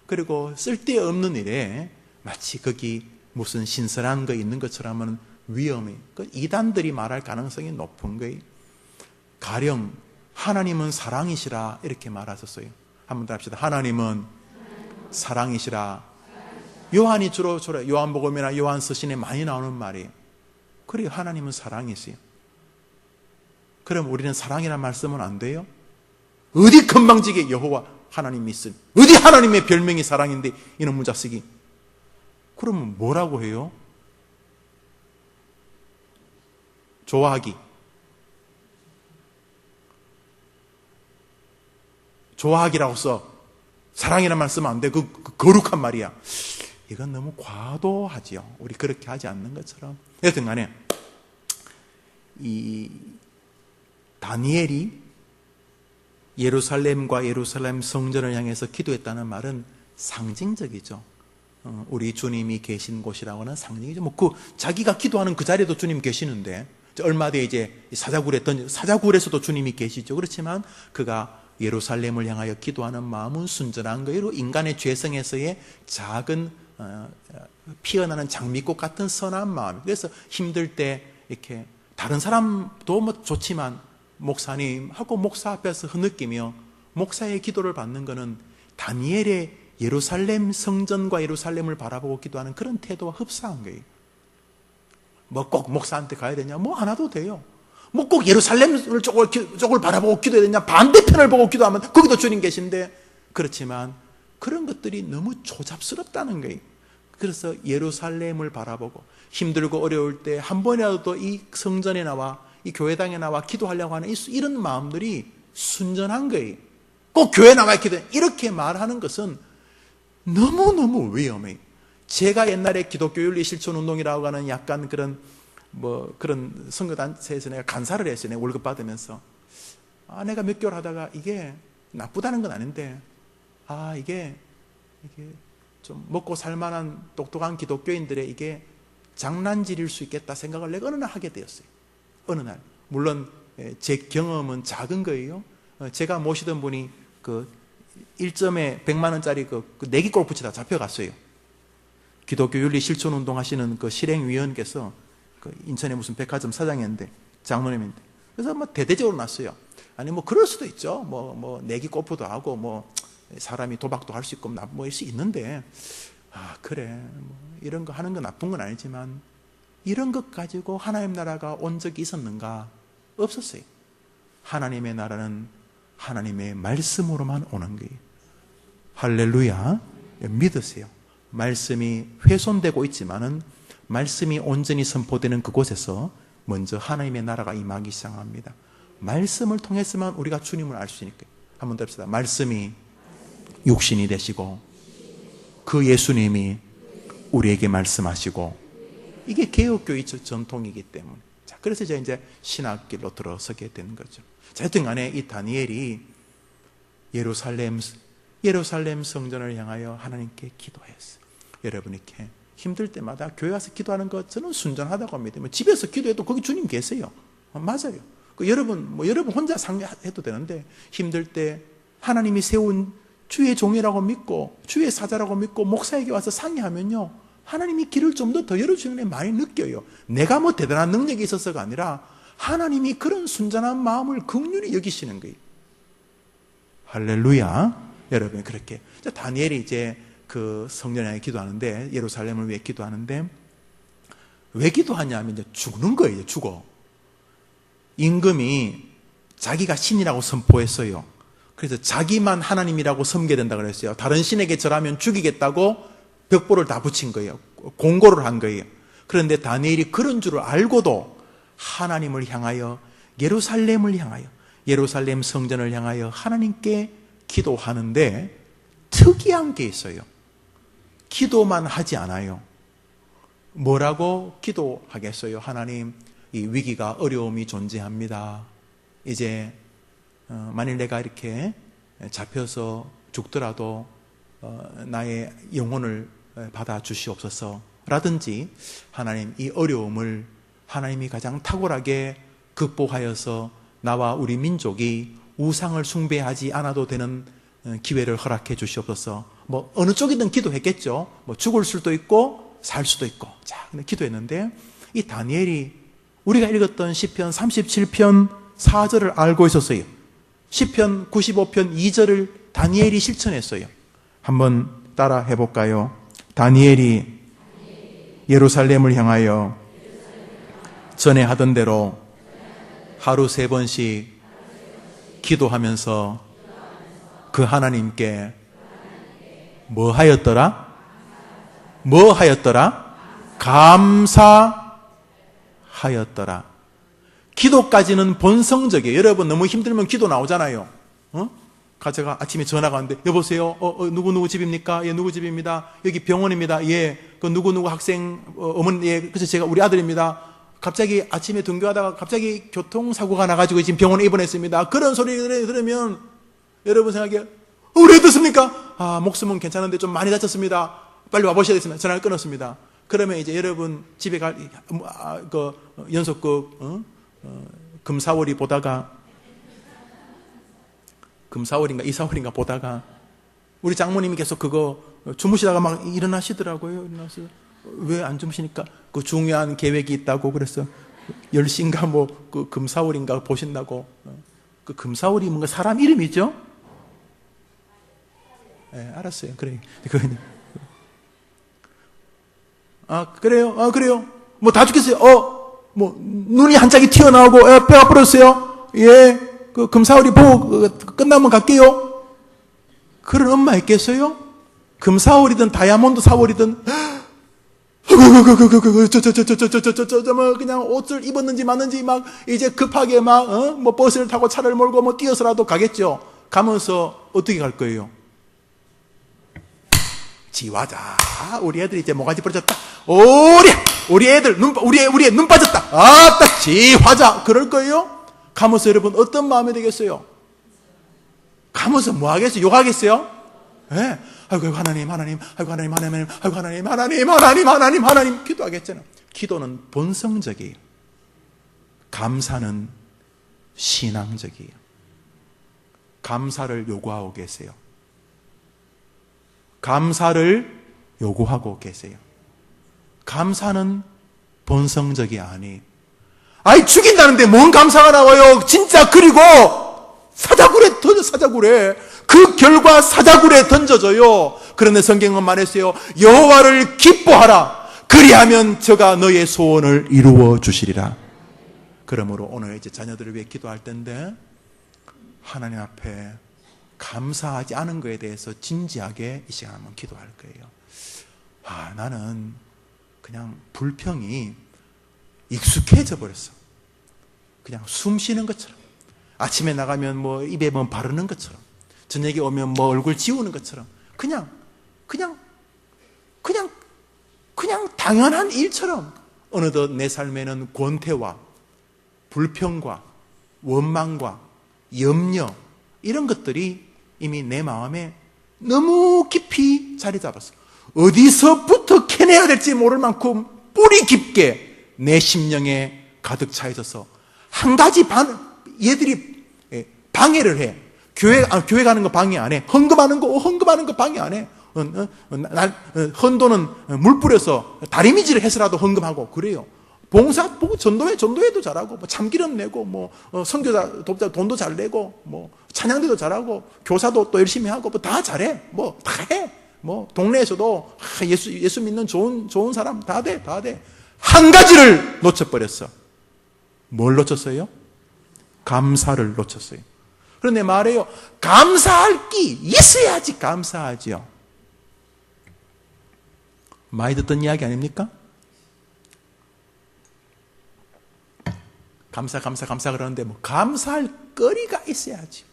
그리고 쓸데없는 일에 마치 거기 무슨 신선한 거 있는 것처럼은 위험해요. 이단들이 말할 가능성이 높은 거예요. 가령 하나님은 사랑이시라 이렇게 말하셨어요. 한번 더 합시다. 하나님은 사랑이시라. 요한이 주로 요한복음이나 요한서신에 많이 나오는 말이에요. 그래요. 하나님은 사랑이세요. 그럼 우리는 사랑이라는 말씀은 안 돼요? 어디 건방지게 여호와 하나님이 있으니, 어디 하나님의 별명이 사랑인데 이놈의 자식이. 그러면 뭐라고 해요? 좋아하기. 좋아하기라고 써. 사랑이라는 말 쓰면 안 돼. 그 거룩한 말이야. 이건 너무 과도하지요. 우리 그렇게 하지 않는 것처럼. 여튼 간에 이 다니엘이 예루살렘과 예루살렘 성전을 향해서 기도했다는 말은 상징적이죠. 우리 주님이 계신 곳이라고는 상징이죠. 자기가 기도하는 그 자리에도 주님 계시는데, 얼마 뒤에 이제 사자굴에서도 주님이 계시죠. 그렇지만 그가 예루살렘을 향하여 기도하는 마음은 순전한 거예요. 인간의 죄성에서의 작은 피어나는 장미꽃 같은 선한 마음. 그래서 힘들 때 이렇게 다른 사람도 뭐 좋지만 목사님하고 목사 앞에서 흐느끼며 목사의 기도를 받는 것은 다니엘의 예루살렘 성전과 예루살렘을 바라보고 기도하는 그런 태도와 흡사한 거예요. 뭐 꼭 목사한테 가야 되냐? 뭐 안 와도 돼요. 뭐 꼭 예루살렘을 쪽을 바라보고 기도해야 되냐? 반대편을 보고 기도하면 거기도 주님 계신데. 그렇지만 그런 것들이 너무 조잡스럽다는 거예요. 그래서 예루살렘을 바라보고 힘들고 어려울 때 한 번이라도 이 성전에 나와 이 교회당에 나와 기도하려고 하는 이런 마음들이 순전한 거예요. 꼭 교회 나가 기도해. 이렇게 말하는 것은 너무너무 위험해요. 제가 옛날에 기독교 윤리 실천 운동이라고 하는 약간 그런 선교단체에서 내가 간사를 했어요. 내가 월급 받으면서. 내가 몇 개월 하다가 이게 나쁘다는 건 아닌데, 이게 좀 먹고 살만한 똑똑한 기독교인들의 이게 장난질일 수 있겠다 생각을 내가 어느 날 하게 되었어요. 어느 날. 물론 제 경험은 작은 거예요. 제가 모시던 분이 그 1점에 100만 원짜리 그 내기 골프 치다 잡혀갔어요. 기독교 윤리 실천 운동 하시는 그 실행위원께서 그 인천에 무슨 백화점 사장이었는데, 장로님인데, 그래서 뭐 대대적으로 났어요. 아니 뭐 그럴 수도 있죠. 뭐 내기 골프도 하고 뭐 사람이 도박도 할 수 있고 뭐 일 수 있는데, 그래 뭐 이런 거 하는 건 나쁜 건 아니지만 이런 것 가지고 하나님 나라가 온 적이 있었는가? 없었어요. 하나님의 나라는 하나님의 말씀으로만 오는 거예요. 할렐루야. 믿으세요. 말씀이 훼손되고 있지만은 말씀이 온전히 선포되는 그곳에서 먼저 하나님의 나라가 임하기 시작합니다. 말씀을 통해서만 우리가 주님을 알 수 있으니까. 한번 더 합시다. 말씀이 육신이 되시고 그 예수님이 우리에게 말씀하시고, 이게 개혁교의 전통이기 때문에. 자, 그래서 이제 신학길로 들어서게 되는 거죠. 자, 하여튼 간에 이 다니엘이 예루살렘 성전을 향하여 하나님께 기도했어요. 여러분 이렇게 힘들 때마다 교회 와서 기도하는 것 저는 순전하다고 합니다. 집에서 기도해도 거기 주님 계세요. 맞아요. 여러분 혼자 상해도 되는데, 힘들 때 하나님이 세운 주의 종이라고 믿고 주의 사자라고 믿고 목사에게 와서 상의하면요, 하나님이 길을 좀 더 열어주는 게 많이 느껴요. 내가 뭐 대단한 능력이 있어서가 아니라 하나님이 그런 순전한 마음을 긍휼히 여기시는 거예요. 할렐루야. 여러분 그렇게 다니엘이 이제 그 성전에 기도하는데, 예루살렘을 위해 기도하는데, 왜 기도하냐면 이제 죽는 거예요. 죽어. 임금이 자기가 신이라고 선포했어요. 그래서 자기만 하나님이라고 섬겨야 된다고 그랬어요. 다른 신에게 절하면 죽이겠다고 벽보를 다 붙인 거예요. 공고를 한 거예요. 그런데 다니엘이 그런 줄을 알고도 하나님을 향하여, 예루살렘을 향하여, 예루살렘 성전을 향하여 하나님께 기도하는데 특이한 게 있어요. 기도만 하지 않아요. 뭐라고 기도하겠어요? 하나님, 이 위기가, 어려움이 존재합니다. 이제 만일 내가 이렇게 잡혀서 죽더라도 나의 영혼을 받아 주시옵소서 라든지, 하나님 이 어려움을 하나님이 가장 탁월하게 극복하여서 나와 우리 민족이 우상을 숭배하지 않아도 되는 기회를 허락해 주시옵소서. 뭐 어느 쪽이든 기도했겠죠. 뭐 죽을 수도 있고 살 수도 있고. 자, 근데 기도했는데 이 다니엘이 우리가 읽었던 시편 37편 4절을 알고 있었어요. 시편 95편 2절을 다니엘이 실천했어요. 한번 따라 해볼까요? 다니엘이 예루살렘을 향하여 전에 하던 대로 하루 3번씩 기도하면서 그 하나님께 뭐 하였더라? 뭐 하였더라? 감사하였더라. 기도까지는 본성적이에요. 여러분 너무 힘들면 기도 나오잖아요. 가제가 아침에 전화가 왔는데 여보세요. 누구 집입니까? 예, 누구 집입니다. 여기 병원입니다. 예, 그 누구 학생 어머니 예, 그래서 제가 우리 아들입니다. 갑자기 아침에 등교하다가 갑자기 교통사고가 나가지고 지금 병원에 입원했습니다. 그런 소리 들으면 여러분 생각에 왜 듣습니까? 아, 목숨은 괜찮은데 좀 많이 다쳤습니다. 빨리 와보셔야겠습니다. 전화를 끊었습니다. 그러면 이제 여러분 집에 갈 그 연속극 금사월이 보다가 금사월인가 이사월인가 보다가 우리 장모님이 계속 그거 주무시다가 막 일어나시더라고요. 일어나서 왜 안 주무시니까 그 중요한 계획이 있다고 그래서 10시인가 뭐 그 금사월인가 보신다고. 그 금사월이 뭔가 사람 이름이죠? 네, 알았어요. 그래. 아, 그래요? 아, 그래요? 뭐 다 죽겠어요? 뭐 눈이 한 짝이 튀어나오고 뼈가 부러졌어요? 예. 그 금사월이 보고 끝나면 갈게요. 그런 엄마 있겠어요? 금사월이든 다이아몬드 사월이든 뭐 그냥 옷을 입었는지 맞는지 막 이제 급하게 막 뭐 버스를 타고 차를 몰고 뭐 뛰어서라도 가겠죠. 가면서 어떻게 갈 거예요? 지화자. 우리 애들 이제 모가지 부러졌다. 우리 애들 우리 애 눈 빠졌다. 아따 지화자. 그럴 거예요? 가면서 여러분 어떤 마음이 되겠어요? 가면서 뭐 하겠어요? 욕하겠어요? 예. 네. 아이고 하나님 아이고 하나님 기도하겠잖아요. 기도는 본성적이에요. 감사는 신앙적이에요. 감사를 요구하고 계세요. 감사를 요구하고 계세요. 감사는 본성적이 아니에요. 아이 죽인다는데 뭔 감사가 나와요? 진짜. 그리고 사자굴에 던져. 사자굴에 그 결과 사자굴에 던져져요. 그런데 성경은 말했어요. 여호와를 기뻐하라. 그리하면 저가 너의 소원을 이루어 주시리라. 그러므로 오늘 이제 자녀들을 위해 기도할 텐데 하나님 앞에 감사하지 않은 것에 대해서 진지하게 이 시간 한번 기도할 거예요. 아, 나는 그냥 불평이 익숙해져 버렸어. 그냥 숨 쉬는 것처럼. 아침에 나가면 뭐 입에 뭐 바르는 것처럼. 저녁에 오면 뭐 얼굴 지우는 것처럼. 그냥 당연한 일처럼 어느덧 내 삶에는 권태와 불평과 원망과 염려 이런 것들이 이미 내 마음에 너무 깊이 자리 잡았어. 어디서부터 캐내야 될지 모를 만큼 뿌리 깊게 내 심령에 가득 차 있어서 한 가지 얘들이 방해를 해. 교회 가는 거 방해 안 해. 헌금하는 거 방해 안 해. 헌도는 물 뿌려서 다리미질을 해서라도 헌금하고 그래요. 봉사, 전도회도 잘하고, 뭐 참기름 내고, 뭐 선교사, 돕자 돈도 잘 내고, 뭐 찬양대도 잘하고, 교사도 또 열심히 하고, 뭐 다 잘해. 뭐 다 해. 뭐 동네에서도 예수 믿는 좋은 사람 다 돼. 한 가지를 놓쳐버렸어. 뭘 놓쳤어요? 감사를 놓쳤어요. 그런데 말해요. 감사할 게 있어야지 감사하죠. 많이 듣던 이야기 아닙니까? 감사 그러는데 뭐 감사할 거리가 있어야지.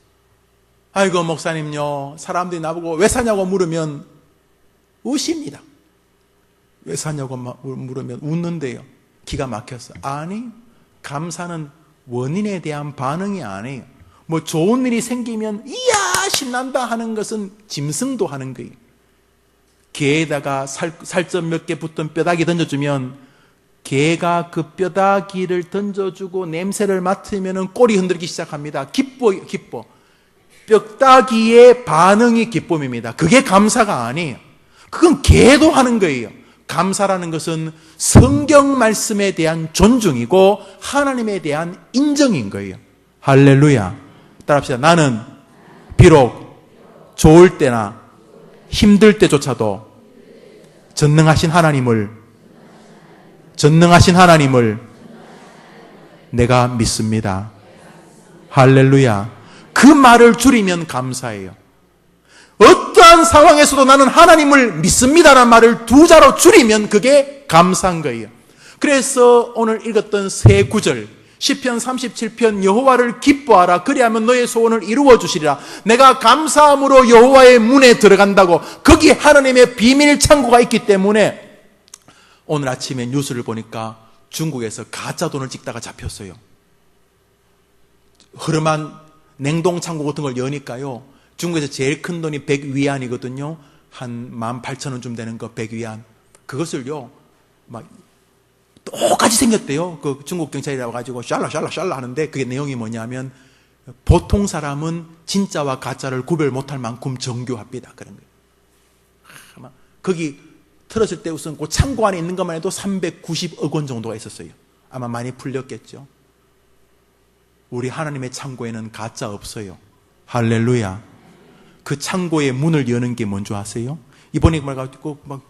아이고 목사님요, 사람들이 나보고 왜 사냐고 물으면 우십니다. 왜 사냐고 물으면 웃는데요. 기가 막혀서. 아니, 감사는 원인에 대한 반응이 아니에요. 뭐 좋은 일이 생기면 이야 신난다 하는 것은 짐승도 하는 거예요. 개에다가 살점 몇 개 붙은 뼈다귀 던져주면 개가 그 뼈다귀를 던져주고 냄새를 맡으면 꼬리 흔들기 시작합니다. 기뻐. 뼈다귀의 반응이 기쁨입니다. 그게 감사가 아니에요. 그건 개도 하는 거예요. 감사라는 것은 성경 말씀에 대한 존중이고 하나님에 대한 인정인 거예요. 할렐루야. 따라합시다. 나는 비록 좋을 때나 힘들 때조차도 전능하신 하나님을 내가 믿습니다. 할렐루야. 그 말을 줄이면 감사해요. 어떠한 상황에서도 나는 하나님을 믿습니다라는 말을 두 자로 줄이면 그게 감사한 거예요. 그래서 오늘 읽었던 세 구절, 시편 37편 여호와를 기뻐하라 그리하면 너의 소원을 이루어 주시리라. 내가 감사함으로 여호와의 문에 들어간다고. 거기에 하나님의 비밀 창고가 있기 때문에 오늘 아침에 뉴스를 보니까 중국에서 가짜 돈을 찍다가 잡혔어요. 흐름한 냉동 창고 같은 걸 여니까요, 중국에서 제일 큰 돈이 100위안이거든요. 한 18,000원쯤 되는 거 100위안. 그것을요 막 똑같이 생겼대요. 그 중국 경찰이 와가지고 샬라 하는데 그게 내용이 뭐냐면 보통 사람은 진짜와 가짜를 구별 못할 만큼 정교합니다. 그런 거예요. 아마 거기 틀었을 때 우선 그 창고 안에 있는 것만 해도 390억 원 정도가 있었어요. 아마 많이 풀렸겠죠. 우리 하나님의 창고에는 가짜 없어요. 할렐루야. 그 창고의 문을 여는 게 뭔지 아세요? 이번에 말가지고 막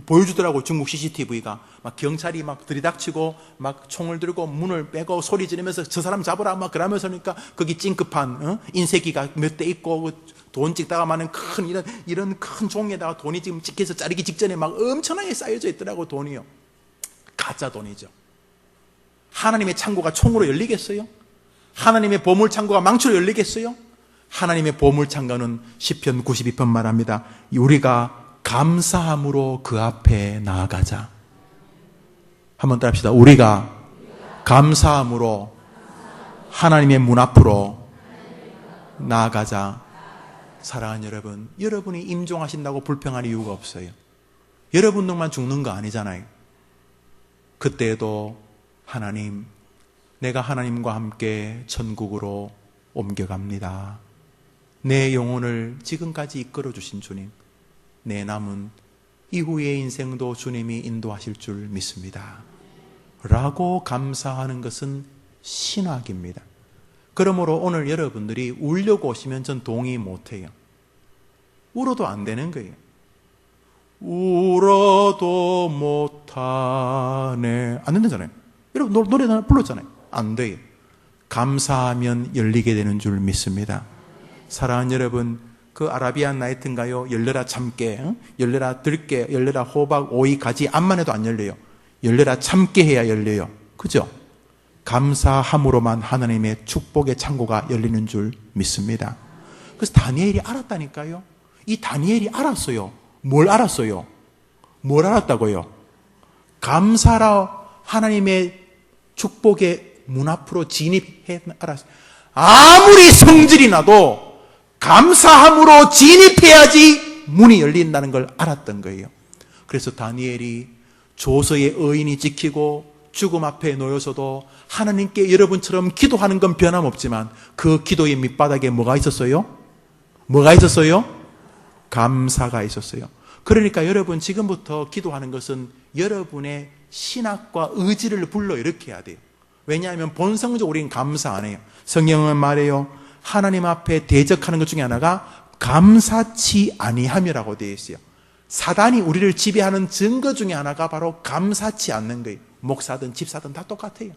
보여주더라고. 중국 CCTV가 막 경찰이 막 들이닥치고 막 총을 들고 문을 빼고 소리 지르면서 저 사람 잡으라 막 그러면서니까 거기 찡급한 인쇄기가 몇 대 있고 돈 찍다가 많은 큰 이런 큰 종에다가 돈이 지금 찍혀서 자르기 직전에 막 엄청나게 쌓여져 있더라고. 돈이요. 가짜 돈이죠. 하나님의 창고가 총으로 열리겠어요? 하나님의 보물 창고가 망치로 열리겠어요? 하나님의 보물 창고는 시편 92편 말합니다. 우리가 감사함으로 그 앞에 나아가자. 한번 따라합시다. 우리가 감사함으로 하나님의 문 앞으로 나아가자. 사랑하는 여러분, 여러분이 임종하신다고 불평할 이유가 없어요. 여러분들만 죽는 거 아니잖아요. 그때에도 하나님, 내가 하나님과 함께 천국으로 옮겨갑니다. 내 영혼을 지금까지 이끌어 주신 주님, 내 남은 이후의 인생도 주님이 인도하실 줄 믿습니다. 라고 감사하는 것은 신학입니다. 그러므로 오늘 여러분들이 울려고 오시면 전 동의 못해요. 울어도 안 되는 거예요. 울어도 못하네. 안 된다잖아요. 여러분 노래 불렀잖아요. 안 돼요. 감사하면 열리게 되는 줄 믿습니다. 사랑하는 여러분, 그 아라비안 나이트인가요? 열려라 참깨, 열려라 들깨, 열려라 호박, 오이, 가지 암만 해도 안 열려요. 열려라 참깨 해야 열려요. 그죠? 감사함으로만 하나님의 축복의 창고가 열리는 줄 믿습니다. 그래서 다니엘이 알았다니까요. 이 다니엘이 알았어요. 뭘 알았어요? 뭘 알았다고요? 감사라 하나님의 축복의 문 앞으로 진입해 알았어요. 아무리 성질이 나도 감사함으로 진입해야지 문이 열린다는 걸 알았던 거예요. 그래서 다니엘이 조서의 의인이 지키고 죽음 앞에 놓여서도 하나님께 여러분처럼 기도하는 건 변함없지만 그 기도의 밑바닥에 뭐가 있었어요? 뭐가 있었어요? 감사가 있었어요. 그러니까 여러분 지금부터 기도하는 것은 여러분의 신학과 의지를 불러 일으켜야 돼요. 왜냐하면 본성적으로 우리는 감사 안 해요. 성경은 말해요. 하나님 앞에 대적하는 것 중에 하나가 감사치 아니함이라고 되어 있어요. 사단이 우리를 지배하는 증거 중에 하나가 바로 감사치 않는 거예요. 목사든 집사든 다 똑같아요.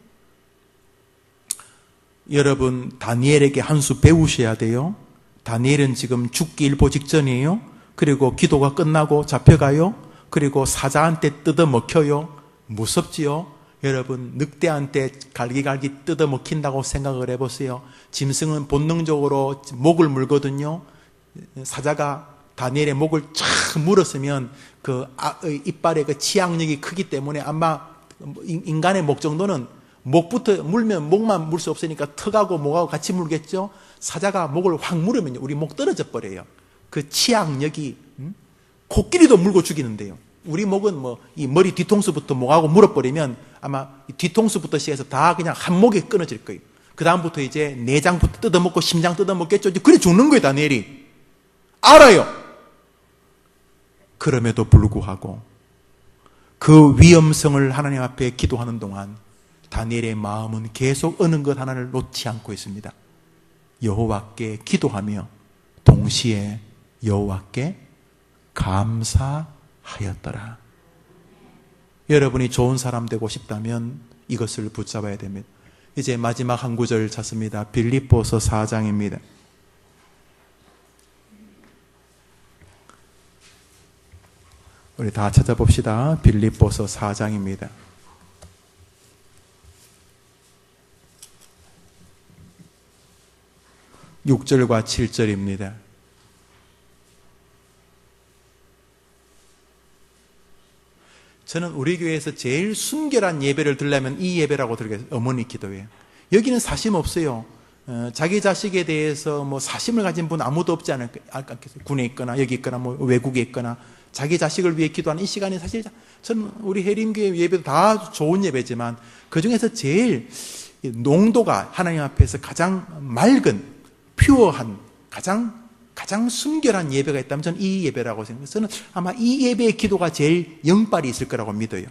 여러분 다니엘에게 한 수 배우셔야 돼요. 다니엘은 지금 죽기 일보 직전이에요. 그리고 기도가 끝나고 잡혀가요. 그리고 사자한테 뜯어먹혀요. 무섭지요? 여러분 늑대한테 갈기갈기 뜯어먹힌다고 생각을 해보세요. 짐승은 본능적으로 목을 물거든요. 사자가 다니엘의 목을 쫙 물었으면 그 이빨의 그 치악력이 크기 때문에 아마 인간의 목 정도는 목부터 물면 목만 물 수 없으니까 턱하고 목하고 같이 물겠죠. 사자가 목을 확 물으면 우리 목 떨어져 버려요. 그 치악력이 코끼리도 물고 죽이는데요. 우리 목은 뭐 이 머리 뒤통수부터 목하고 물어버리면 아마 뒤통수부터 시작해서 다 그냥 한 목에 끊어질 거예요. 그 다음부터 이제 내장부터 뜯어먹고 심장 뜯어먹겠죠. 이제 그래 죽는 거예요. 다니엘이 알아요. 그럼에도 불구하고 그 위험성을 하나님 앞에 기도하는 동안 다니엘의 마음은 계속 어느 것 하나를 놓지 않고 있습니다. 여호와께 기도하며 동시에 여호와께 감사하였더라. 여러분이 좋은 사람 되고 싶다면 이것을 붙잡아야 됩니다. 이제 마지막 한 구절 찾습니다. 빌립보서 4장입니다. 우리 다 찾아봅시다. 빌립보서 4장입니다. 6절과 7절입니다. 저는 우리 교회에서 제일 순결한 예배를 드리려면 이 예배라고 들겠어요. 어머니 기도예요. 여기는 사심 없어요. 자기 자식에 대해서 뭐 사심을 가진 분 아무도 없지 않겠어요. 군에 있거나 여기 있거나 뭐 외국에 있거나 자기 자식을 위해 기도하는 이 시간이 사실 저는 우리 해림교회 예배도 다 좋은 예배지만 그 중에서 제일 농도가 하나님 앞에서 가장 맑은 퓨어한 가장 순결한 예배가 있다면 저는 이 예배라고 생각해요. 저는 아마 이 예배의 기도가 제일 영빨이 있을 거라고 믿어요.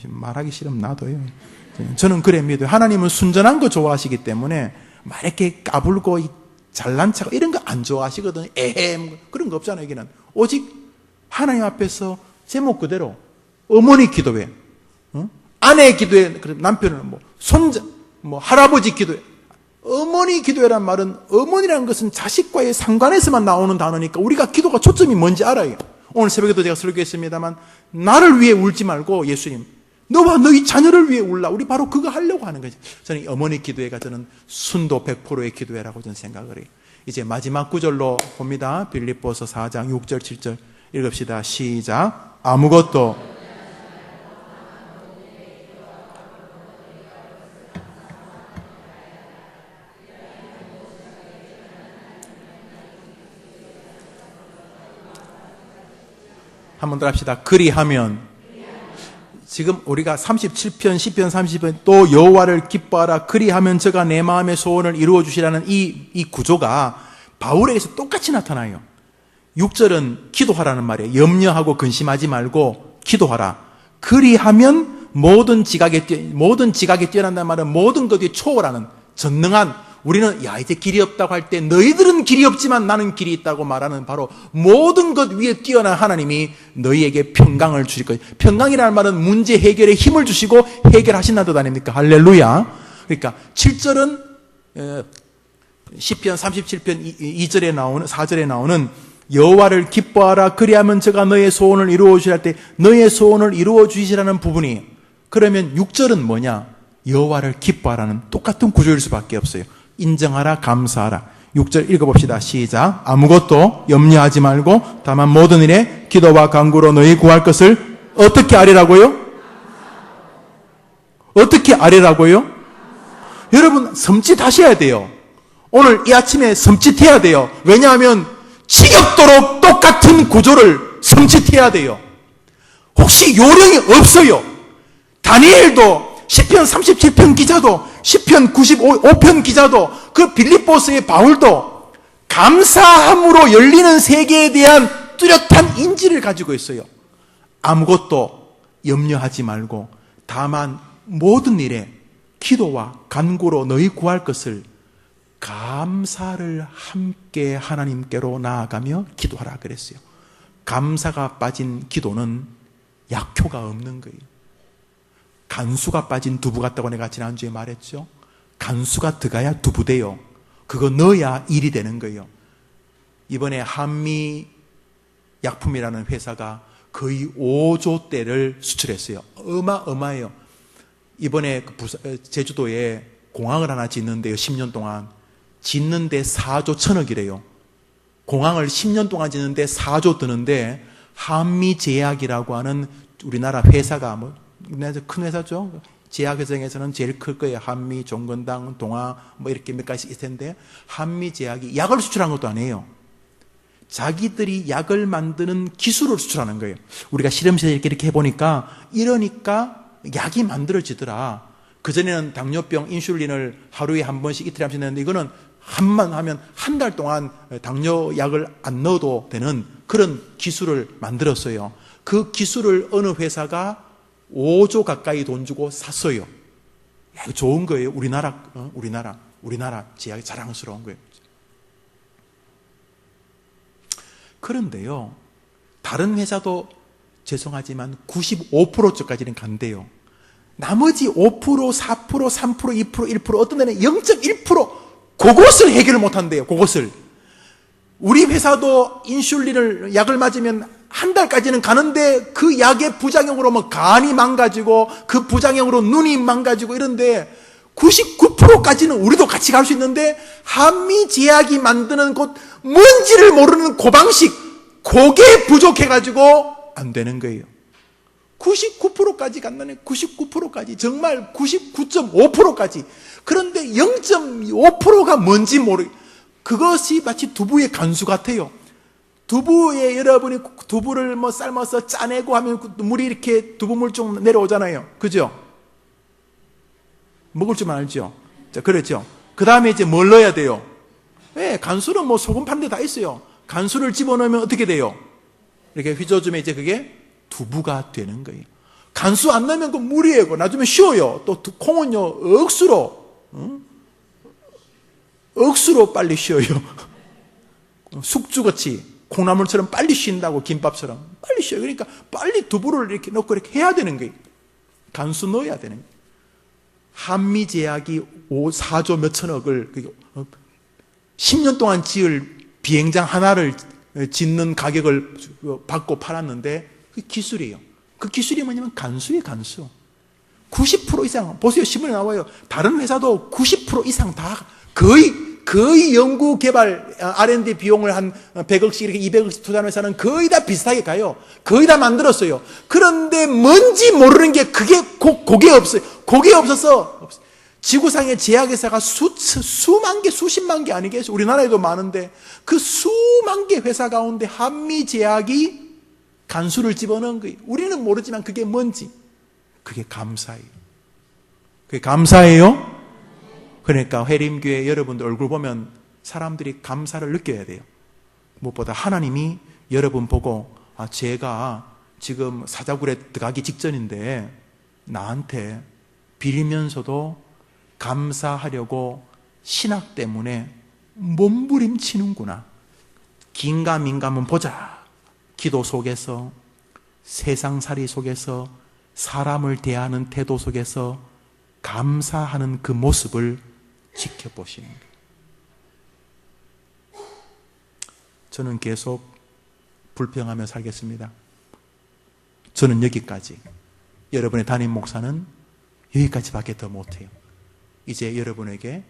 말하기 싫으면 놔둬요. 저는 그래 믿어요. 하나님은 순전한 거 좋아하시기 때문에 막 이렇게 까불고 잘난 척 이런 거 안 좋아하시거든요. 에헴 그런 거 없잖아요. 여기는 오직 하나님 앞에서 제목 그대로 어머니 기도회, 아내 기도회, 남편은 뭐 손자, 뭐 할아버지 기도회. 어머니 기도회란 말은 어머니라는 것은 자식과의 상관에서만 나오는 단어니까 우리가 기도가 초점이 뭔지 알아요. 오늘 새벽에도 제가 설교했습니다만 나를 위해 울지 말고 예수님 너와 너희 자녀를 위해 울라. 우리 바로 그거 하려고 하는 거죠. 저는 어머니 기도회가 저는 순도 100%의 기도회라고 저는 생각을 해요. 이제 마지막 구절로 봅니다. 빌립보서 4장 6절 7절 읽읍시다. 시작. 아무것도 한 번 더 합시다. 그리하면 지금 우리가 37편, 10편, 30편 또 여호와를 기뻐하라 그리하면 저가 내 마음의 소원을 이루어 주시라는 이 구조가 바울에게서 똑같이 나타나요. 6절은 기도하라는 말이에요. 염려하고 근심하지 말고 기도하라. 그리하면 모든 지각에 뛰어난다는 말은 모든 것이 초월하는 전능한 우리는 야 이제 길이 없다고 할 때 너희들은 길이 없지만 나는 길이 있다고 말하는 바로 모든 것 위에 뛰어난 하나님이 너희에게 평강을 주실 거예요. 평강이라는 말은 문제 해결에 힘을 주시고 해결하신다는 뜻 아닙니까? 할렐루야. 그러니까 7절은 10편 37편 2절에 나오는 4절에 나오는 여호와를 기뻐하라 그리하면 저가 너의 소원을 이루어 주실 때 너의 소원을 이루어 주시라는 부분이 그러면 6절은 뭐냐? 여호와를 기뻐하라는 똑같은 구조일 수밖에 없어요. 인정하라 감사하라. 6절 읽어봅시다. 시작. 아무것도 염려하지 말고 다만 모든 일에 기도와 간구로 너희 구할 것을 어떻게 아뢰라고요? 어떻게 아뢰라고요? 여러분 섬찟하셔야 돼요. 오늘 이 아침에 섬찟해야 돼요. 왜냐하면 지겹도록 똑같은 구조를 섬찟해야 돼요. 혹시 요령이 없어요. 다니엘도 10편 37편 기자도 10편 95편 기자도 그 빌립보서의 바울도 감사함으로 열리는 세계에 대한 뚜렷한 인지를 가지고 있어요. 아무것도 염려하지 말고 다만 모든 일에 기도와 간구로 너희 구할 것을 감사를 함께 하나님께로 나아가며 기도하라 그랬어요. 감사가 빠진 기도는 약효가 없는 거예요. 간수가 빠진 두부 같다고 내가 지난주에 말했죠. 간수가 들어가야 두부 돼요. 그거 넣어야 일이 되는 거예요. 이번에 한미 약품이라는 회사가 거의 5조대를 수출했어요. 어마어마해요. 이번에 제주도에 공항을 하나 짓는데요. 10년 동안 짓는데 4조 1,000억이래요. 공항을 10년 동안 짓는데 4조 드는데 한미제약이라고 하는 우리나라 회사가 큰 회사죠. 제약회사에서는 제일 클 거예요. 한미, 종건당, 동아 뭐 이렇게 몇 가지 있을 텐데 한미제약이 약을 수출한 것도 아니에요. 자기들이 약을 만드는 기술을 수출하는 거예요. 우리가 실험실에 이렇게 해보니까 이러니까 약이 만들어지더라. 그전에는 당뇨병 인슐린을 하루에 한 번씩 이틀에 한 번씩 넣는데 이거는 한 번 하면 한 달 동안 당뇨약을 안 넣어도 되는 그런 기술을 만들었어요. 그 기술을 어느 회사가 5조 가까이 돈 주고 샀어요. 야, 이거 좋은 거예요. 우리나라 우리나라 제약이 자랑스러운 거예요. 그런데요, 다른 회사도 죄송하지만 95%쪽까지는 간대요. 나머지 5%, 4%, 3%, 2%, 1%, 어떤 데는 0.1%, 그것을 해결을 못한대요. 그것을. 우리 회사도 인슐린을 약을 맞으면 한 달까지는 가는데 그 약의 부작용으로 뭐 간이 망가지고 그 부작용으로 눈이 망가지고 이런데 99%까지는 우리도 같이 갈 수 있는데 한미제약이 만드는 곧 뭔지를 모르는 그 방식, 그게 부족해가지고 안 되는 거예요. 99%까지 간다네. 99%까지. 정말 99.5%까지. 그런데 0.5%가 뭔지 그것이 마치 두부의 간수 같아요. 두부에 여러분이 두부를 뭐 삶아서 짜내고 하면 물이 이렇게 두부물 좀 내려오잖아요. 그죠? 먹을 줄만 알죠? 자, 그렇죠. 그 다음에 이제 뭘 넣어야 돼요? 네, 간수는 뭐 소금 파는 데 다 있어요. 간수를 집어넣으면 어떻게 돼요? 이렇게 휘저어주면 이제 그게 두부가 되는 거예요. 간수 안 넣으면 그 물이에요. 놔두면 쉬워요. 또 콩은요, 억수로 빨리 쉬어요. 숙주같이 콩나물처럼 빨리 쉰다고, 김밥처럼 빨리 쉬어요. 그러니까 빨리 두부를 이렇게 넣고 이렇게 해야 되는 거예요. 간수 넣어야 되는 거예요. 한미제약이 4조 몇천억을 10년 동안 지을 비행장 하나를 짓는 가격을 받고 팔았는데 그 기술이에요. 그 기술이 뭐냐면 간수예요. 간수. 90% 이상 보세요. 신문에 나와요. 다른 회사도 90% 이상 다 거의 연구 개발 R&D 비용을 한 100억씩 이렇게 200억씩 투자하는 회사는 거의 다 비슷하게 가요. 거의 다 만들었어요. 그런데 뭔지 모르는 게 그게 없어요. 그게 없어서 지구상의 제약회사가 수만 개, 수십만 개 아니겠어요? 우리나라에도 많은데 그 수만 개 회사 가운데 한미제약이 간수를 집어넣은 거예요. 우리는 모르지만 그게 뭔지. 그게 감사예요. 그게 감사예요? 그러니까 회림교회 여러분들 얼굴 보면 사람들이 감사를 느껴야 돼요. 무엇보다 하나님이 여러분 보고 제가 지금 사자굴에 들어가기 직전인데 나한테 빌면서도 감사하려고 신학 때문에 몸부림치는구나. 긴가민가면 보자. 기도 속에서, 세상살이 속에서, 사람을 대하는 태도 속에서 감사하는 그 모습을 지켜보시는 거예요. 저는 계속 불평하며 살겠습니다. 저는 여기까지. 여러분의 담임 목사는 여기까지밖에 더 못해요. 이제 여러분에게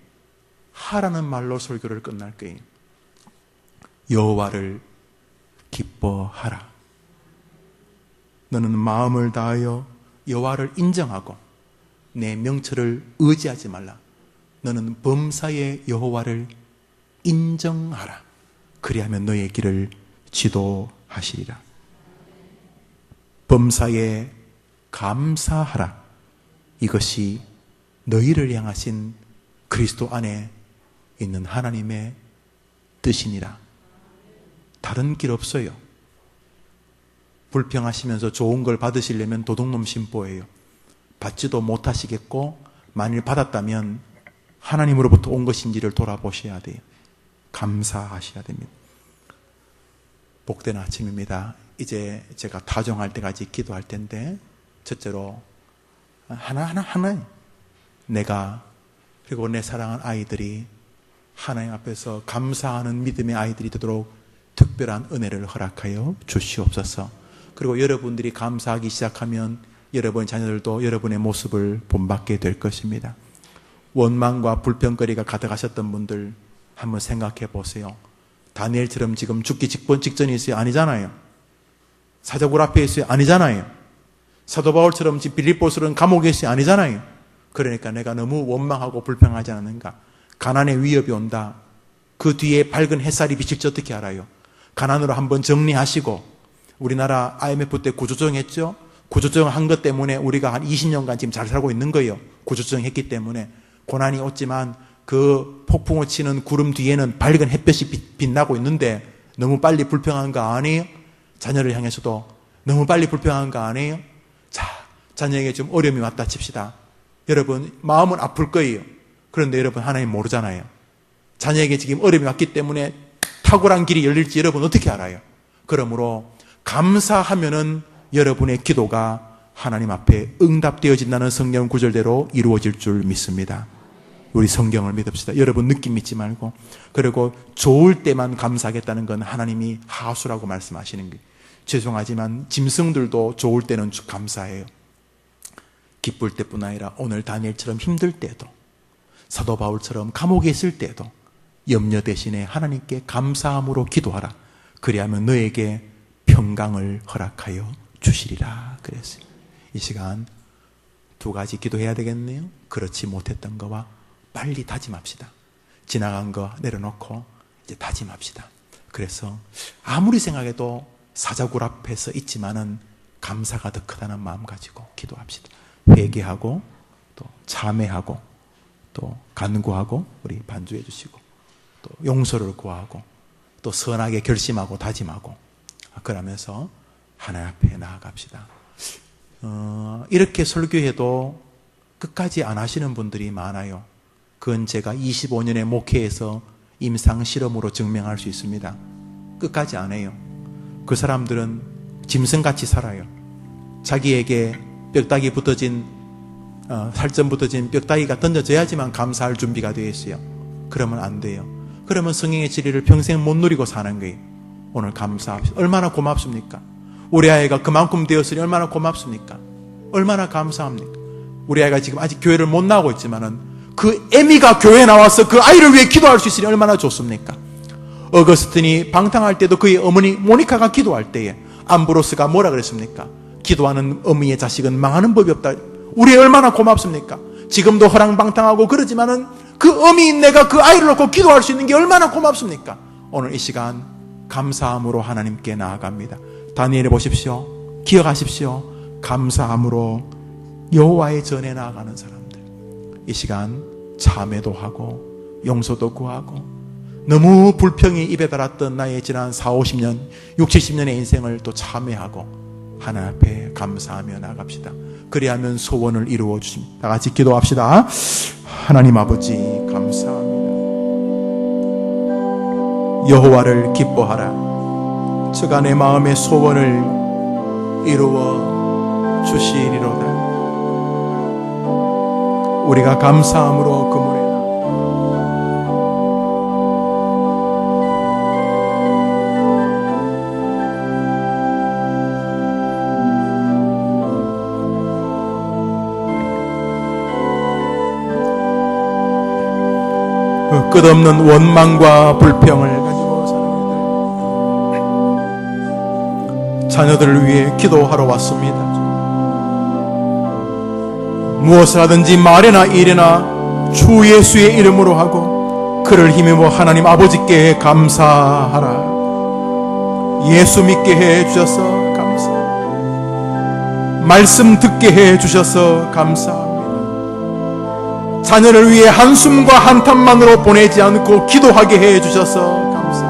하라는 말로 설교를 끝날 거예요. 여호와를 기뻐하라. 너는 마음을 다하여 여호와를 인정하고 내 명철을 의지하지 말라. 너는 범사의 여호와를 인정하라. 그리하면 너의 길을 지도하시리라. 범사에 감사하라. 이것이 너희를 향하신 그리스도 안에 있는 하나님의 뜻이니라. 다른 길 없어요. 불평하시면서 좋은 걸 받으시려면 도둑놈 심보예요. 받지도 못하시겠고 만일 받았다면 하나님으로부터 온 것인지를 돌아보셔야 돼요. 감사하셔야 됩니다. 복된 아침입니다. 이제 제가 타종할 때까지 기도할 텐데 첫째로 하나하나 내가 그리고 내 사랑하는 아이들이 하나님 앞에서 감사하는 믿음의 아이들이 되도록 특별한 은혜를 허락하여 주시옵소서. 그리고 여러분들이 감사하기 시작하면 여러분 자녀들도 여러분의 모습을 본받게 될 것입니다. 원망과 불평거리가 가득하셨던 분들 한번 생각해 보세요. 다니엘처럼 지금 죽기 직전이 있어요? 아니잖아요. 사자굴 앞에 있어요? 아니잖아요. 사도 바울처럼 지금 빌립보스는 감옥에 있어요? 아니잖아요. 그러니까 내가 너무 원망하고 불평하지 않는가? 가난의 위협이 온다. 그 뒤에 밝은 햇살이 비칠지 어떻게 알아요? 가난으로 한번 정리하시고, 우리나라 IMF 때 구조조정했죠? 구조조정한 것 때문에 우리가 한 20년간 지금 잘 살고 있는 거예요. 구조조정했기 때문에. 고난이 왔지만 그 폭풍을 치는 구름 뒤에는 밝은 햇볕이 빛나고 있는데 너무 빨리 불평한 거 아니에요? 자녀를 향해서도 너무 빨리 불평한 거 아니에요? 자, 자녀에게 좀 어려움이 왔다 칩시다. 여러분 마음은 아플 거예요. 그런데 여러분, 하나님 모르잖아요. 자녀에게 지금 어려움이 왔기 때문에 탁월한 길이 열릴지 여러분 어떻게 알아요? 그러므로 감사하면은 여러분의 기도가 하나님 앞에 응답되어진다는 성경 구절대로 이루어질 줄 믿습니다. 우리 성경을 믿읍시다. 여러분 느낌 믿지 말고. 그리고 좋을 때만 감사하겠다는 건 하나님이 하수라고 말씀하시는 거예요. 죄송하지만 짐승들도 좋을 때는 감사해요. 기쁠 때뿐 아니라 오늘 다니엘처럼 힘들 때도, 사도 바울처럼 감옥에 있을 때도 염려 대신에 하나님께 감사함으로 기도하라. 그리하면 너에게 평강을 허락하여 주시리라 그랬어요. 이 시간 두 가지 기도해야 되겠네요. 그렇지 못했던 거와 빨리 다짐합시다. 지나간 거 내려놓고 이제 다짐합시다. 그래서 아무리 생각해도 사자굴 앞에서 있지만은 감사가 더 크다는 마음 가지고 기도합시다. 회개하고 또 참회하고 또 간구하고 우리 반주해 주시고 또 용서를 구하고 또 선하게 결심하고 다짐하고 그러면서 하나님 앞에 나아갑시다. 이렇게 설교해도 끝까지 안 하시는 분들이 많아요. 그건 제가 25년의 목회에서 임상 실험으로 증명할 수 있습니다. 끝까지 안 해요. 그 사람들은 짐승같이 살아요. 자기에게 뼈다귀 붙어진 살점 붙어진 뼈다귀가 던져져야지만 감사할 준비가 되어 있어요. 그러면 안 돼요. 그러면 성령의 진리를 평생 못 누리고 사는 거예요. 오늘 감사합시다. 얼마나 고맙습니까? 우리 아이가 그만큼 되었으니 얼마나 고맙습니까? 얼마나 감사합니까? 우리 아이가 지금 아직 교회를 못 나오고 있지만은 그 애미가 교회에 나와서 그 아이를 위해 기도할 수 있으니 얼마나 좋습니까? 어거스틴이 방탕할 때도 그의 어머니 모니카가 기도할 때에 암브로스가 뭐라 그랬습니까? 기도하는 어미의 자식은 망하는 법이 없다. 우리 얼마나 고맙습니까? 지금도 허랑방탕하고 그러지만은 그 어미인 내가 그 아이를 놓고 기도할 수 있는 게 얼마나 고맙습니까? 오늘 이 시간 감사함으로 하나님께 나아갑니다. 다니엘에 보십시오. 기억하십시오. 감사함으로 여호와의 전에 나아가는 사람들, 이 시간 참회도 하고 용서도 구하고 너무 불평이 입에 달았던 나의 지난 40, 50년, 60, 70년의 인생을 또 참회하고 하나님 앞에 감사하며 나갑시다. 그리하면 소원을 이루어 주십니다. 다 같이 기도합시다. 하나님 아버지 감사합니다. 여호와를 기뻐하라. 저가 내 마음의 소원을 이루어 주시리로다. 우리가 감사함으로 그물에 끝없는 원망과 불평을 가지고 사는 자녀들을 위해 기도하러 왔습니다. 무엇을 하든지 말이나 일이나 주 예수의 이름으로 하고 그를 힘입어 하나님 아버지께 감사하라. 예수 믿게 해 주셔서 감사합니다. 말씀 듣게 해 주셔서 감사합니다. 자녀를 위해 한숨과 한탄만으로 보내지 않고 기도하게 해 주셔서 감사합니다.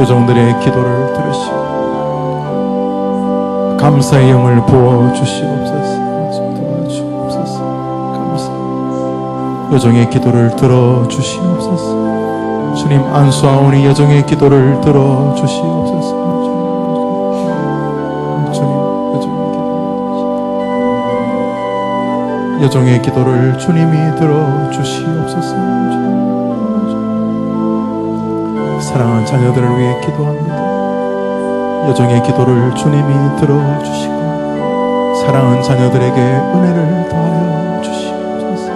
요정들의 기도를 들으시고 감사의 영을 부어주시옵소서. 도와주옵소서. 감사. 여종의 기도를 들어주시옵소서. 주님, 안수하오니 여종의 기도를 들어주시옵소서. 여종의 기도를 주님이 들어주시옵소서. 사랑하는 자녀들을 위해 기도합니다. 여종의 기도를 주님이 들어주시고 사랑하는 자녀들에게 은혜를 더하여 주시옵소서.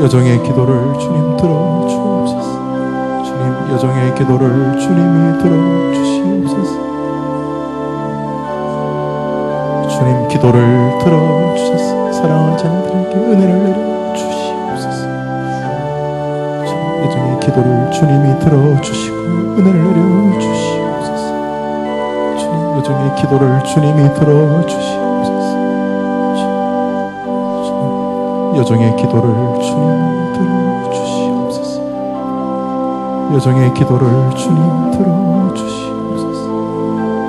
여종의 기도를 주님 들어주옵소서. 주님, 여종의 기도를 주님이 들어주시옵소서. 주님, 기도를 들어주셔서 사랑하는 자녀들에게 은혜를 내려주시옵소서. 여종의 기도를 주님이 들어주시고 은혜를 내려주시옵소서. 주님, 여종의 기도를 주님이 들어주시옵소서. 주님, 여종의 기도를 주님이 들어주시옵소서. 여종의 기도를 주님 들어주시옵소서.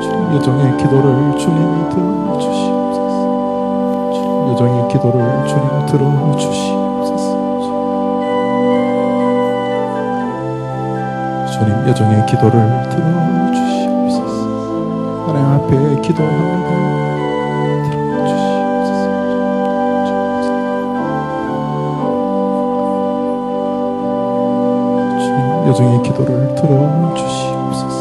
주님, 여종의 기도를 주님이 들어주시옵소서. 여종의 기도를 주님 들어주시옵소서. 주님, 여종의 기도를 들어주시옵소서. 하나님 앞에 기도합니다. 들어주시옵소서. 주님, 여종의 기도를 들어주시옵소서.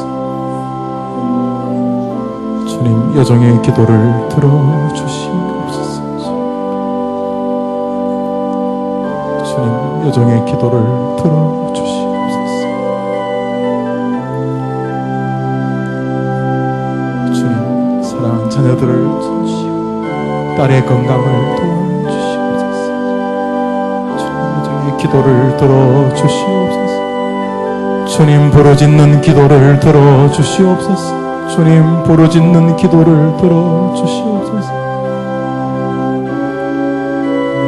주님, 여종의 기도를 들어주시옵소서. 여종의 기도를 들어주시옵소서. 주님, 사랑하는 자녀들을 주시고 딸의 건강을 도와주시옵소서. 주님, 여종의 기도를 들어주시옵소서. 주님, 부르짖는 기도를 들어주시옵소서. 주님, 부르짖는 기도를 들어주시옵소서.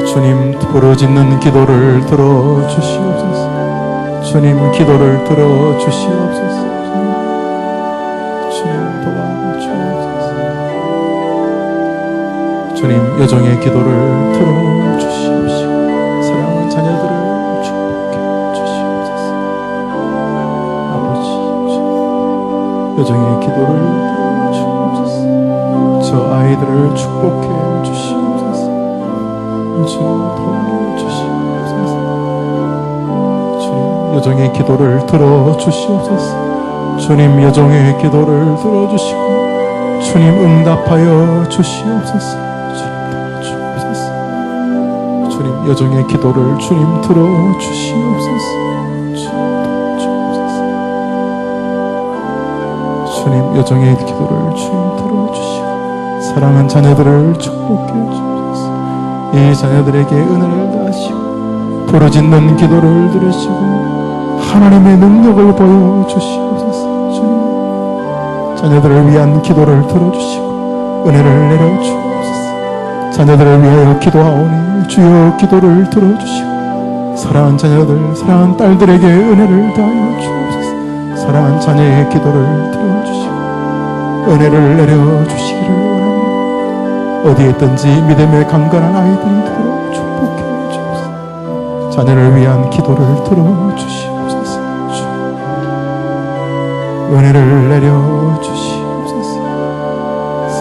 주님, 부르짖는 기도를 들어주시옵소서. 주님, 기도를 들어주시옵소서. 주님, 도와주옵소서. 주님, 여종의 기도를 들어주시옵시고 사랑하는 자녀들을 축복해 주시옵소서. 아버지, 여종의 기도를 들어주옵소서. 저 아이들을 축복해 주시옵소서. 주님, 도와주시옵소서. 주님, 여종의 기도를 들어주시옵소서. 주님, 여종의 기도를 들어주시고 주님, 응답하여 주시옵소서. 주님, 도와주옵소서. 주님, 여종의 기도를 주님 들어주시옵소서. 주님, 도와주옵소서. 주님, 여종의 기도를 주님 들어주시고 사랑하는 자녀들을 축복해 주옵소서. 이 자녀들에게 은혜를 다하시고 부르짖는 기도를 들으시고 하나님의 능력을 보여주시옵소서. 주님, 자녀들을 위한 기도를 들어주시고 은혜를 내려주옵소서. 자녀들을 위하여 기도하오니 주여 기도를 들어주시고 사랑하는 자녀들, 사랑하는 딸들에게 은혜를 다하여 주옵소서. 사랑하는 자녀의 기도를 들어주시고 은혜를 내려주시기를 원합니다. 어디에 있든지 믿음의 강건한 아이들이 있도록 축복해 주옵소서. 자녀를 위한 기도를 들어주시옵소서. 은혜를 내려주시옵소서.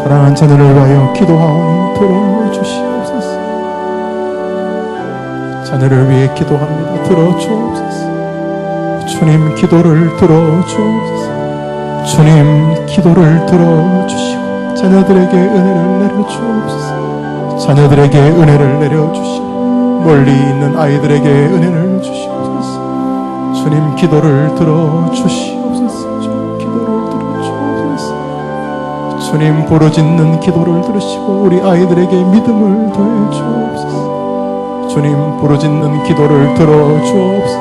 사랑한 자녀를 위하여 기도하오니 들어주시옵소서. 자녀를 위해 기도합니다. 들어주옵소서. 주님, 기도를 들어주옵소서. 주님, 기도를 들어주시고 자녀들에게 은혜를 내려주옵소서. 자녀들에게 은혜를 내려주시고 멀리 있는 아이들에게 은혜를 주시옵소서. 주님, 기도를 들어주시옵소서. 주님, 기도를 들어주옵소서. 주님, 부르짖는 기도를 들으시고 우리 아이들에게 믿음을 더해 주옵소서. 주님, 부르짖는 기도를 들어주옵소서.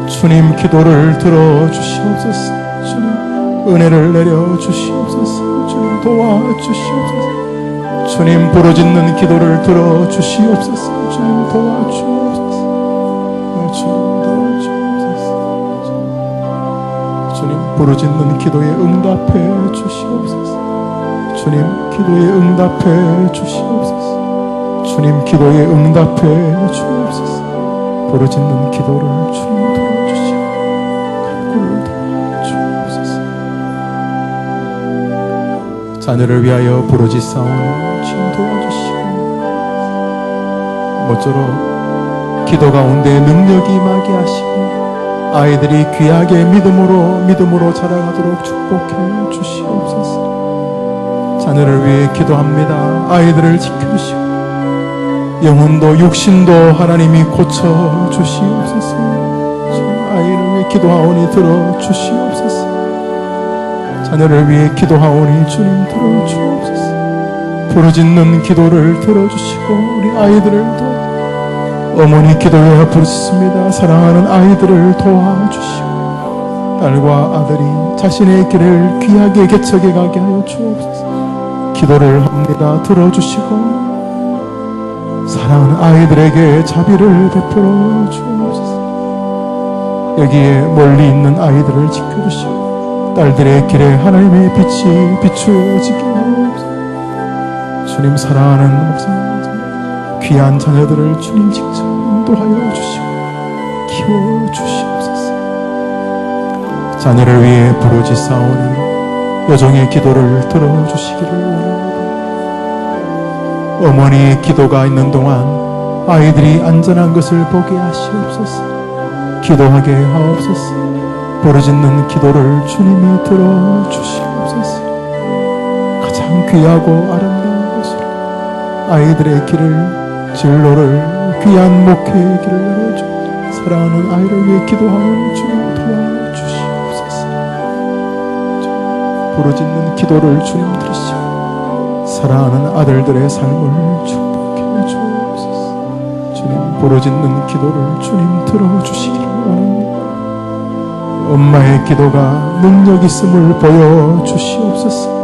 주님, 기도를 들어주시옵소서. 주님, 은혜를 내려주시옵소서. 주님, 도와주시옵소서. 주님, 부르짖는 기도를 들어주시옵소서. 주님, 도와주옵소서. 주님, 도와주옵소서. 주님, 부르짖는 기도에 응답해 주시옵소서. 주님, 기도에 응답해 주시옵소서. 주님, 기도에 응답해 주옵소서. 부르짖는 기도를 주님 들어주시고 간구를 들어주옵소서. 자녀를 위하여 부르짖사오니 주님 도와주시고 모쪼록 기도 가운데 능력이 임하게 하시고 아이들이 귀하게 믿음으로 자라가도록 축복해 주시옵소서. 자녀를 위해 기도합니다. 아이들을 지켜주시고 영혼도 육신도 하나님이 고쳐주시옵소서. 아이를 위해 기도하오니 들어주시옵소서. 자녀를 위해 기도하오니 주님 들어주옵소서. 부르짖는 기도를 들어주시고 우리 아이들을 어머니 기도에 부르짖습니다. 사랑하는 아이들을 도와주시고 딸과 아들이 자신의 길을 귀하게 개척해 가게 하여 주옵소서. 기도를 합니다. 들어주시고 사랑하는 아이들에게 자비를 베풀어 주옵소서. 여기에 멀리 있는 아이들을 지켜주시고 딸들의 길에 하나님의 빛이 비추어지게 하옵소서. 주님, 사랑하는 목사 귀한 자녀들을 주님 직접 인도하여 주시고 키워주시옵소서. 자녀를 위해 부르짖사오니 여종의 기도를 들어주시기를 원합니다. 어머니의 기도가 있는 동안 아이들이 안전한 것을 보게 하시옵소서. 기도하게 하옵소서. 부르짖는 기도를 주님이 들어주시옵소서. 가장 귀하고 아름다운 것으로 아이들의 길을, 진로를, 귀한 목회의 길을 열어줘 사랑하는 아이를 위해 기도하는 주님 도와주시옵소서. 부르짖는 기도를 주님 들으시고 사랑하는 아들들의 삶을 축복해 주옵소서. 주님, 부르짖는 기도를 주님 들어주시기를 원합니다. 엄마의 기도가 능력 있음을 보여주시옵소서.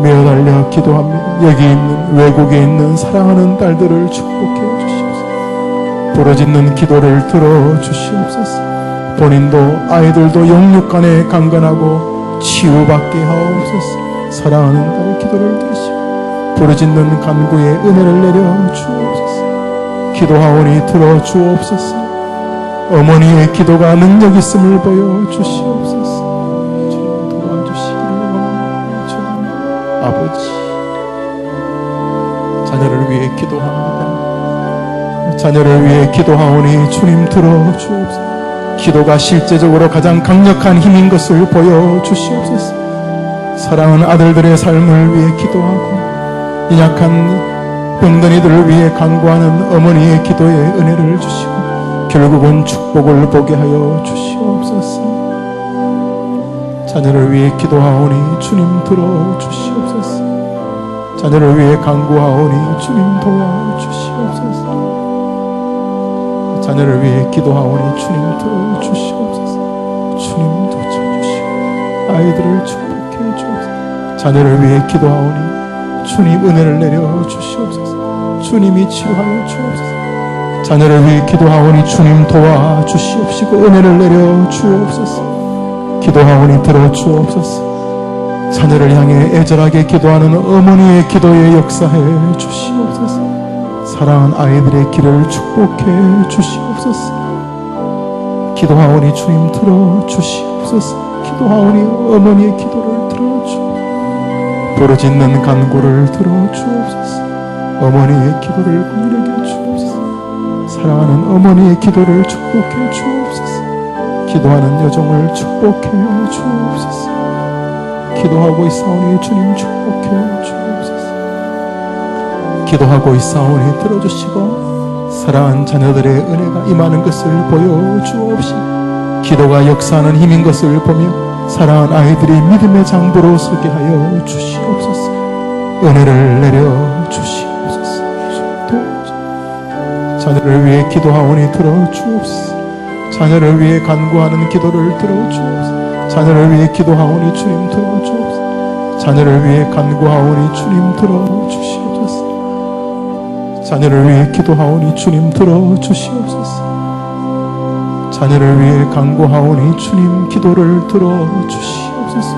매어달려 기도합니다. 여기 있는 외국에 있는 사랑하는 딸들을 축복해 주시옵소서. 부르짖는 기도를 들어주시옵소서. 본인도 아이들도 영육간에 강건하고 치유받게 하옵소서. 사랑하는 딸의 기도를 들으시고 부르짖는 간구에 은혜를 내려 주옵소서. 기도하오니 들어 주옵소서. 어머니의 기도가 능력 있음을 보여 주시옵소서. 주님 도와주시기를 원합니다. 주님 아버지, 자녀를 위해 기도합니다. 자녀를 위해 기도하오니 주님 들어 주옵소서. 기도가 실제적으로 가장 강력한 힘인 것을 보여 주시옵소서. 사랑하는 아들들의 삶을 위해 기도하고 연약한 병든이들을 위해 간구하는 어머니의 기도에 은혜를 주시고 결국은 축복을 보게 하여 주시옵소서. 자녀를 위해 기도하오니 주님 들어주시옵소서. 자녀를 위해 간구하오니 주님 도와주시옵소서. 자녀를 위해 기도하오니 주님 들어주시옵소서. 주님 도쳐주시고 아이들을 축복해 주옵소서. 자녀를 위해 기도하오니 주님 은혜를 내려 주시옵소서. 주님이 치유하여 주옵소서. 자녀를 위해 기도하오니 주님 도와주시옵시고 은혜를 내려 주옵소서. 기도하오니 들어 주옵소서. 자녀를 향해 애절하게 기도하는 어머니의 기도에 역사해 주시옵소서. 사랑하는 아이들의 길을 축복해 주시옵소서. 기도하오니 주님 들어 주시옵소서. 기도하오니 어머니의 기도를 들어 주옵소서. 부르짖는 간구를 들어 주옵소서. 어머니의 기도를 긍휼하게 주옵소서. 사랑하는 어머니의 기도를 축복해 주옵소서. 기도하는 여종을 축복해 주옵소서. 기도하고 있사오니 주님 축복해 주옵소서. 기도하고 있사오니 들어주시고 사랑하는 자녀들의 은혜가 임하는 것을 보여주옵시고 기도가 역사하는 힘인 것을 보며 사랑하는 아이들이 믿음의 장부로 서게 하여 주시옵소서. 은혜를 내려 주시옵소서. 자녀를 위해 기도하오니 들어주옵소서. 자녀를 위해 간구하는 기도를 들어주옵소서. 자녀를 위해 기도하오니 주님 들어주옵소서. 자녀를 위해 간구하오니 주님 들어주시옵소서. 자녀를 위해 기도하오니 주님 들어주시옵소서. 자녀를 위해 간구하오니 주님 기도를 들어주시옵소서.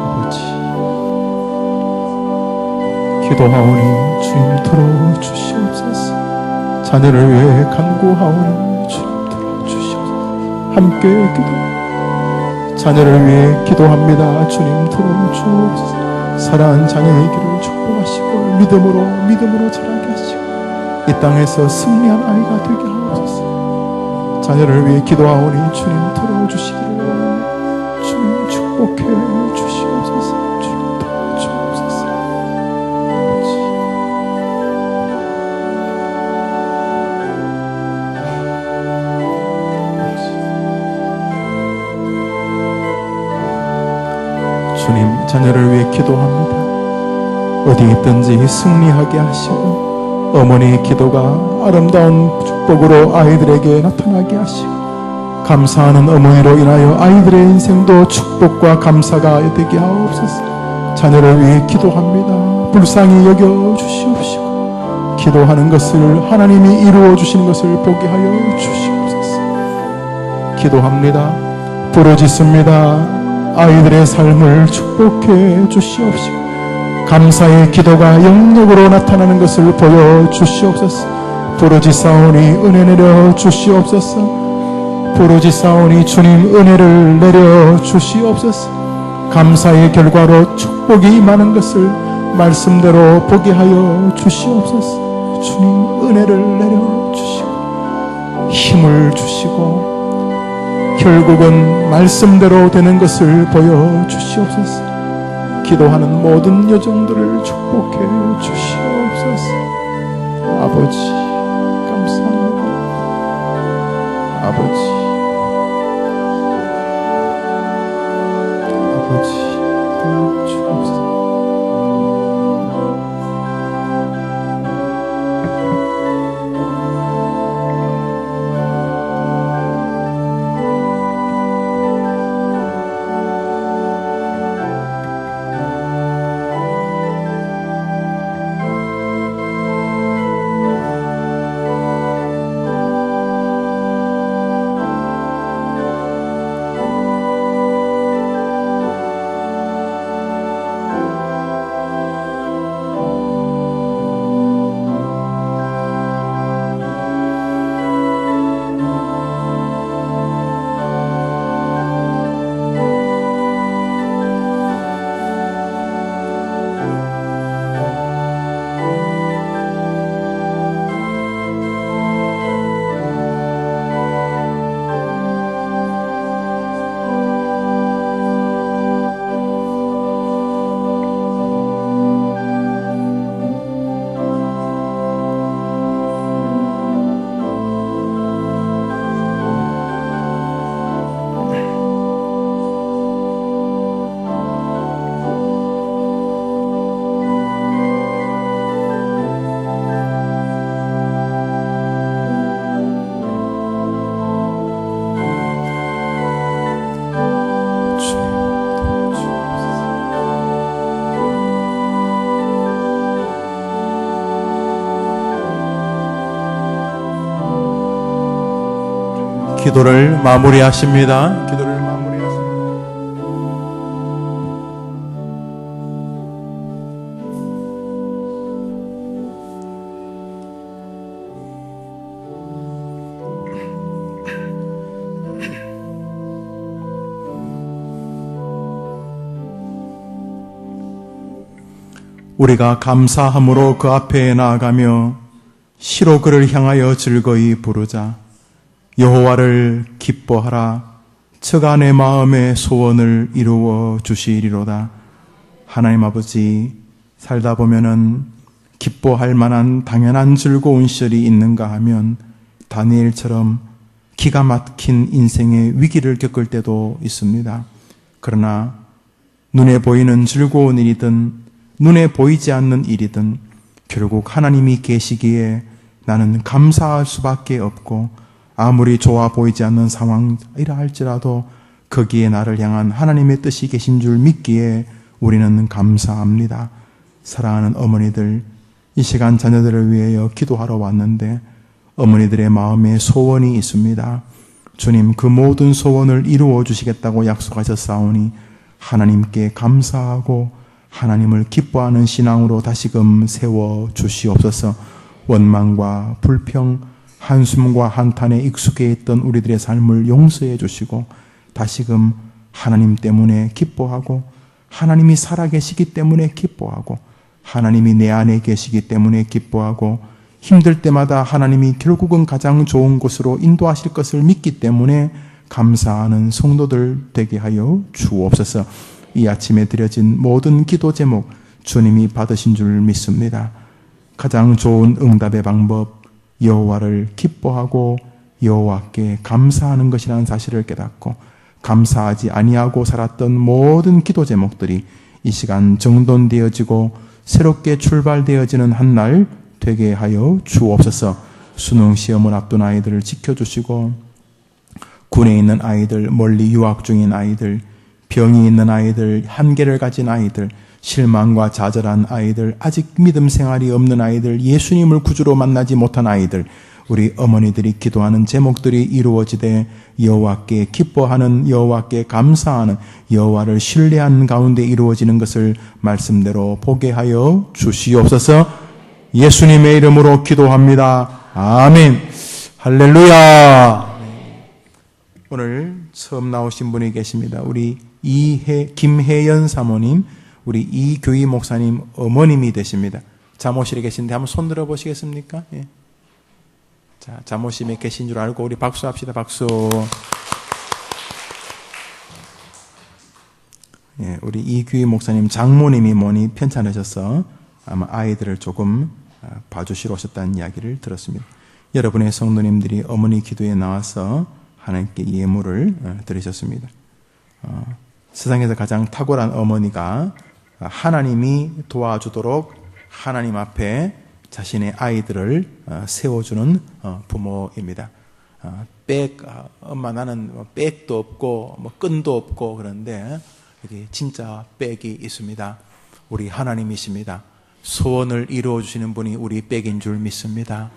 아버지, 기도하오니 주님 들어주시옵소서. 자녀를 위해 간구하오니 주님 들어주시옵소서. 함께 기도. 자녀를 위해 기도합니다. 주님 들어주옵소서. 사랑하는 자녀의 길을 축복하시고 믿음으로 자라게 하시고 이 땅에서 승리한 아이가 되게 하옵소서. 자녀를 위해 기도하오니 주님 들어주시기를 원하니 주님 축복해 주시옵소서. 주님 도와주옵소서. 주님, 자녀를 위해 기도합니다. 어디 있든지 승리하게 하시고 어머니의 기도가 아름다운 축복으로 아이들에게 나타나게 하시고 감사하는 어머니로 인하여 아이들의 인생도 축복과 감사가 되게 하옵소서. 자녀를 위해 기도합니다. 불쌍히 여겨주시옵시고 기도하는 것을 하나님이 이루어 주시는 것을 보게 하여 주시옵소서. 기도합니다. 부르짖습니다. 아이들의 삶을 축복해 주시옵시고 감사의 기도가 영역으로 나타나는 것을 보여주시옵소서. 부르짖사오니 은혜 내려 주시옵소서. 부르짖사오니 주님 은혜를 내려 주시옵소서. 감사의 결과로 축복이 임하는 것을 말씀대로 보게 하여 주시옵소서. 주님 은혜를 내려 주시고 힘을 주시고 결국은 말씀대로 되는 것을 보여주시옵소서. 기도하는 모든 여정들을 축복해 주시옵소서. 아버지 감사합니다. 아버지 도와주옵소서. 기도를 마무리하십니다. 기도를 마무리하십니다. 우리가 감사함으로 그 앞에 나아가며 시로 그를 향하여 즐거이 부르자. 여호와를 기뻐하라. 저가 내 마음의 소원을 이루어 주시리로다. 하나님 아버지, 살다 보면은 기뻐할 만한 당연한 즐거운 시절이 있는가 하면 다니엘처럼 기가 막힌 인생의 위기를 겪을 때도 있습니다. 그러나 눈에 보이는 즐거운 일이든 눈에 보이지 않는 일이든 결국 하나님이 계시기에 나는 감사할 수밖에 없고, 아무리 좋아 보이지 않는 상황이라 할지라도 거기에 나를 향한 하나님의 뜻이 계신 줄 믿기에 우리는 감사합니다. 사랑하는 어머니들, 이 시간 자녀들을 위하여 기도하러 왔는데 어머니들의 마음에 소원이 있습니다. 주님, 그 모든 소원을 이루어 주시겠다고 약속하셨사오니 하나님께 감사하고 하나님을 기뻐하는 신앙으로 다시금 세워 주시옵소서. 원망과 불평, 한숨과 한탄에 익숙해 있던 우리들의 삶을 용서해 주시고 다시금 하나님 때문에 기뻐하고 하나님이 살아계시기 때문에 기뻐하고 하나님이 내 안에 계시기 때문에 기뻐하고 힘들 때마다 하나님이 결국은 가장 좋은 곳으로 인도하실 것을 믿기 때문에 감사하는 성도들 되게 하여 주옵소서. 이 아침에 드려진 모든 기도 제목 주님이 받으신 줄 믿습니다. 가장 좋은 응답의 방법, 여호와를 기뻐하고 여호와께 감사하는 것이라는 사실을 깨닫고 감사하지 아니하고 살았던 모든 기도 제목들이 이 시간 정돈되어지고 새롭게 출발되어지는 한 날 되게 하여 주옵소서. 수능 시험을 앞둔 아이들을 지켜주시고 군에 있는 아이들, 멀리 유학 중인 아이들, 병이 있는 아이들, 한계를 가진 아이들, 실망과 좌절한 아이들, 아직 믿음 생활이 없는 아이들, 예수님을 구주로 만나지 못한 아이들, 우리 어머니들이 기도하는 제목들이 이루어지되 여호와께 기뻐하는, 여호와께 감사하는, 여호와를 신뢰하는 가운데 이루어지는 것을 말씀대로 보게 하여 주시옵소서. 예수님의 이름으로 기도합니다. 아멘. 할렐루야. 오늘 처음 나오신 분이 계십니다. 우리 김혜연 사모님, 우리 이교희 목사님 어머님이 되십니다. 잠옷실에 계신데 한번 손 들어 보시겠습니까? 예. 자, 잠옷실에 계신 줄 알고 우리 박수합시다. 박수. 예, 우리 이규희 목사님 장모님이 뭐니 편찮으셔서 아마 아이들을 조금 봐주시러 오셨다는 이야기를 들었습니다. 여러분의 성도님들이 어머니 기도에 나와서 하나님께 예물을 드리셨습니다. 세상에서 가장 탁월한 어머니가 하나님이 도와주도록 하나님 앞에 자신의 아이들을 세워주는 부모입니다. 엄마 나는 백도 없고 끈도 없고 그런데 여기 진짜 백이 있습니다. 우리 하나님이십니다. 소원을 이루어 주시는 분이 우리 백인 줄 믿습니다.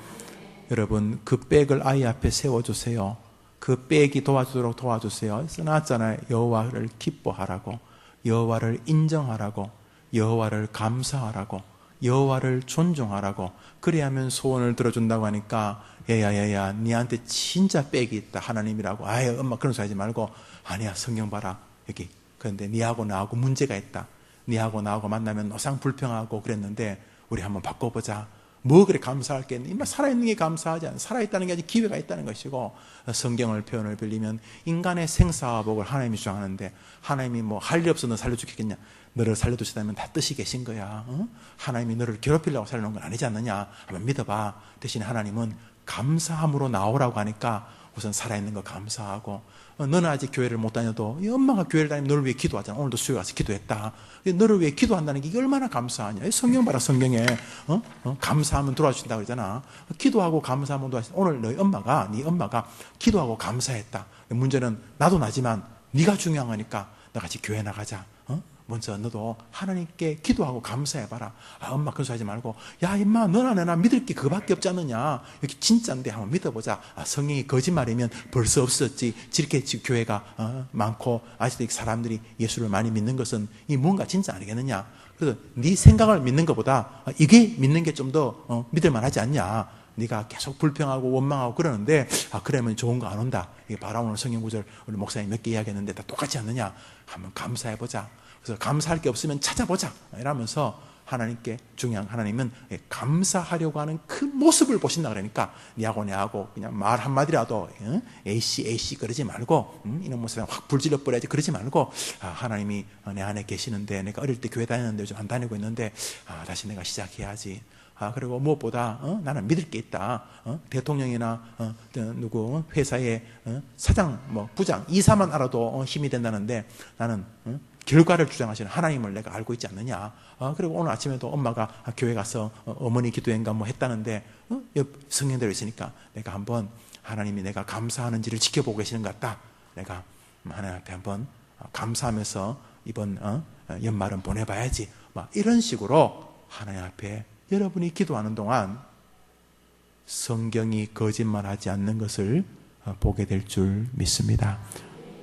여러분 그 백을 아이 앞에 세워주세요. 그 백이 도와주도록 도와주세요. 써놨잖아요. 여호와를 기뻐하라고, 여호와를 인정하라고, 여호와를 감사하라고, 여호와를 존중하라고. 그래야면 소원을 들어준다고 하니까 야야야야 니한테 진짜 백이 있다 하나님이라고. 아유 엄마 그런 소리 하지 말고 아니야 성경 봐라 여기. 그런데 니하고 나하고 문제가 있다. 니하고 나하고 만나면 노상불평하고 그랬는데 우리 한번 바꿔보자. 뭐 그래 감사할 게 있나? 살아있는 게 감사하지 않아. 살아있다는 게 아직 기회가 있다는 것이고, 성경을 표현을 빌리면 인간의 생사복을 하나님이 주장하는데 하나님이 뭐 할 일 없어 너 살려주겠냐? 너를 살려두시다면 다 뜻이 계신 거야. 어? 하나님이 너를 괴롭히려고 살려놓은 건 아니지 않느냐? 한번 믿어봐. 대신에 하나님은 감사함으로 나오라고 하니까 우선 살아있는 거 감사하고, 너는 아직 교회를 못 다녀도 이 엄마가 교회를 다니면 너를 위해 기도하잖아. 오늘도 수요일 가서 기도했다. 너를 위해 기도한다는 게 이게 얼마나 감사하냐. 성경 봐라. 성경에 감사하면 돌아주신다 그러잖아. 기도하고 감사하면 돌아주신다. 오늘 네 엄마가 기도하고 감사했다. 문제는 나도 나지만 네가 중요한 거니까 나 같이 교회 나가자. 먼저 너도 하나님께 기도하고 감사해봐라. 아, 엄마 그런 소리 하지 말고, 야 임마 너나 내나 믿을 게 그밖에 없지 않느냐. 여기 진짜인데 한번 믿어보자. 아, 성경이 거짓말이면 벌써 없었지. 이렇게 교회가 많고 아직도 사람들이 예수를 많이 믿는 것은 이 뭔가 진짜 아니겠느냐. 그래서 네 생각을 믿는 것보다 이게 믿는 게 좀 더 믿을만하지 않냐. 네가 계속 불평하고 원망하고 그러는데 그러면 좋은 거 안 온다. 이게 바라 오늘 성경 구절 우리 목사님 몇 개 이야기했는데 다 똑같지 않느냐. 한번 감사해보자. 그래서 감사할 게 없으면 찾아보자 이러면서 하나님께 중요한 하나님은 감사하려고 하는 그 모습을 보신다 그러니까 니하고 내하고 그냥 말 한마디라도 에이씨 그러지 말고 이런 모습에 확 불질러 버려야지 그러지 말고 하나님이 내 안에 계시는데 내가 어릴 때 교회 다녔는데 요즘 안 다니고 있는데 다시 내가 시작해야지. 그리고 무엇보다 나는 믿을 게 있다. 대통령이나 누구 회사의 사장, 부장, 이사만 알아도 힘이 된다는데 나는 결과를 주장하시는 하나님을 내가 알고 있지 않느냐. 그리고 오늘 아침에도 엄마가 교회 가서 어머니 기도회인가 했다는데 옆 성령대로 있으니까 내가 한번 하나님이 내가 감사하는지를 지켜보고 계시는 것 같다. 내가 하나님 앞에 한번 감사하면서 이번 연말은 보내봐야지. 이런 식으로 하나님 앞에 여러분이 기도하는 동안 성경이 거짓말하지 않는 것을 보게 될 줄 믿습니다.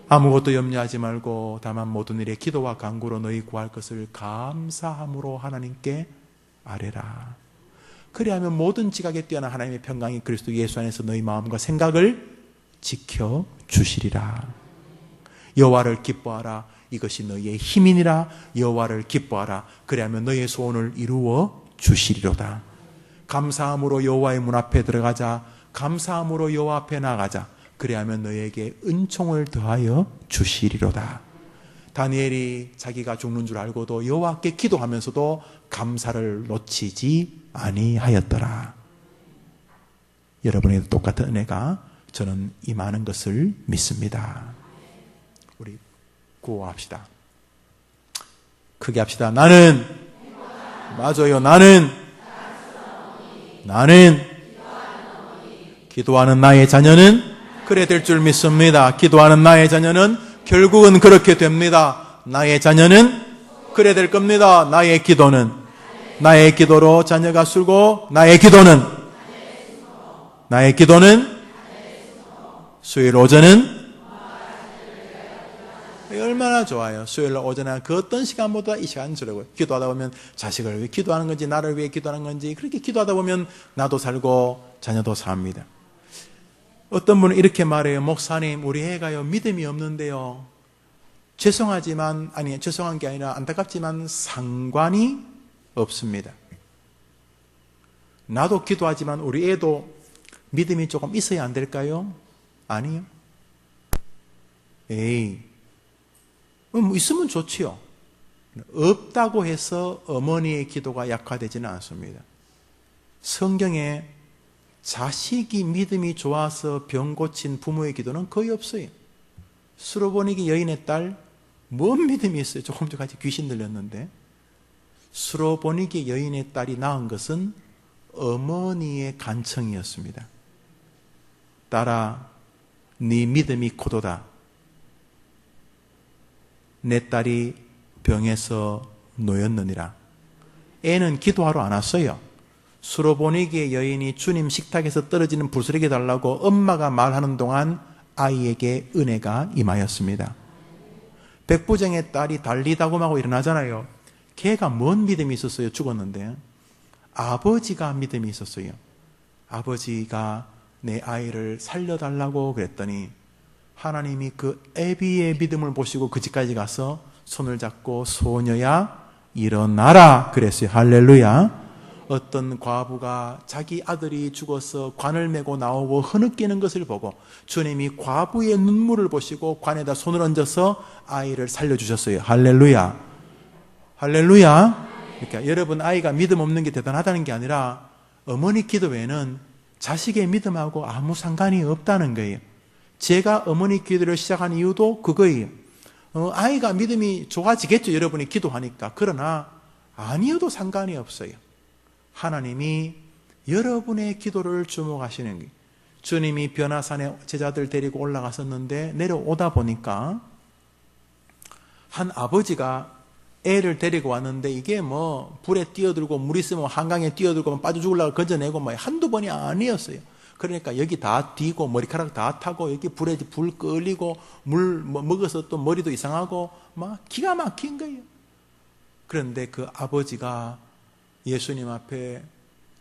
아무것도 염려하지 말고 다만 모든 일에 기도와 간구로 너희 구할 것을 감사함으로 하나님께 아뢰라. 그리하면 모든 지각에 뛰어난 하나님의 평강이 그리스도 예수 안에서 너희 마음과 생각을 지켜주시리라. 여호와를 기뻐하라. 이것이 너희의 힘이니라. 여호와를 기뻐하라. 그리하면 너희의 소원을 이루어 주시리로다. 감사함으로 여호와의 문 앞에 들어가자. 감사함으로 여호와 앞에 나가자. 그리하면 너희에게 은총을 더하여 주시리로다. 다니엘이 자기가 죽는 줄 알고도 여호와께 기도하면서도 감사를 놓치지 아니하였더라. 여러분에게도 똑같은 은혜가 저는 임하는 것을 믿습니다. 우리 구호합시다. 크게 합시다. 나는 맞아요. 나는 기도하는 나의 자녀는 그래 될 줄 믿습니다. 기도하는 나의 자녀는 결국은 그렇게 됩니다. 나의 자녀는 그래 될 겁니다. 나의 기도로 자녀가 술고 나의 기도는 수요일 오전은 얼마나 좋아요. 수요일 오전에 그 어떤 시간보다 이 시간 주려고요. 기도하다 보면 자식을 위해 기도하는 건지 나를 위해 기도하는 건지 그렇게 기도하다 보면 나도 살고 자녀도 삽니다. 어떤 분은 이렇게 말해요. 목사님, 우리 애가요 믿음이 없는데요. 죄송한 게 아니라 안타깝지만 상관이 없습니다. 나도 기도하지만 우리 애도 믿음이 조금 있어야 안 될까요? 아니요. 있으면 좋지요. 없다고 해서 어머니의 기도가 약화되지는 않습니다. 성경에 자식이 믿음이 좋아서 병 고친 부모의 기도는 거의 없어요. 수로보니게 여인의 딸, 뭔 믿음이 있어요? 조금 전까지 귀신 들렸는데. 수로보니게 여인의 딸이 낳은 것은 어머니의 간청이었습니다. 딸아, 네 믿음이 고도다. 내 딸이 병에서 놓였느니라. 애는 기도하러 안 왔어요. 수로보니게 여인이 주님 식탁에서 떨어지는 부스러기 달라고 엄마가 말하는 동안 아이에게 은혜가 임하였습니다. 백부장의 딸이 달리다곰하고 일어나잖아요. 걔가 뭔 믿음이 있었어요? 죽었는데. 아버지가 믿음이 있었어요. 아버지가 내 아이를 살려달라고 그랬더니 하나님이 그 애비의 믿음을 보시고 그 집까지 가서 손을 잡고 소녀야 일어나라 그랬어요. 할렐루야. 어떤 과부가 자기 아들이 죽어서 관을 메고 나오고 흐느끼는 것을 보고 주님이 과부의 눈물을 보시고 관에다 손을 얹어서 아이를 살려주셨어요. 할렐루야. 할렐루야. 그러니까 여러분 아이가 믿음 없는 게 대단하다는 게 아니라 어머니 기도 외에는 자식의 믿음하고 아무 상관이 없다는 거예요. 제가 어머니 기도를 시작한 이유도 그거예요. 아이가 믿음이 좋아지겠죠. 여러분이 기도하니까. 그러나 아니어도 상관이 없어요. 하나님이 여러분의 기도를 주목하시는 게 주님이 변화산에 제자들 데리고 올라갔었는데 내려오다 보니까 한 아버지가 애를 데리고 왔는데 이게 뭐 불에 뛰어들고 물 있으면 한강에 뛰어들고 빠져 죽으려고 건져내고 뭐 한두 번이 아니었어요. 그러니까 여기 다 뒤고 머리카락 다 타고 여기 불에 불 끌리고 물 먹어서 또 머리도 이상하고 막 기가 막힌 거예요. 그런데 그 아버지가 예수님 앞에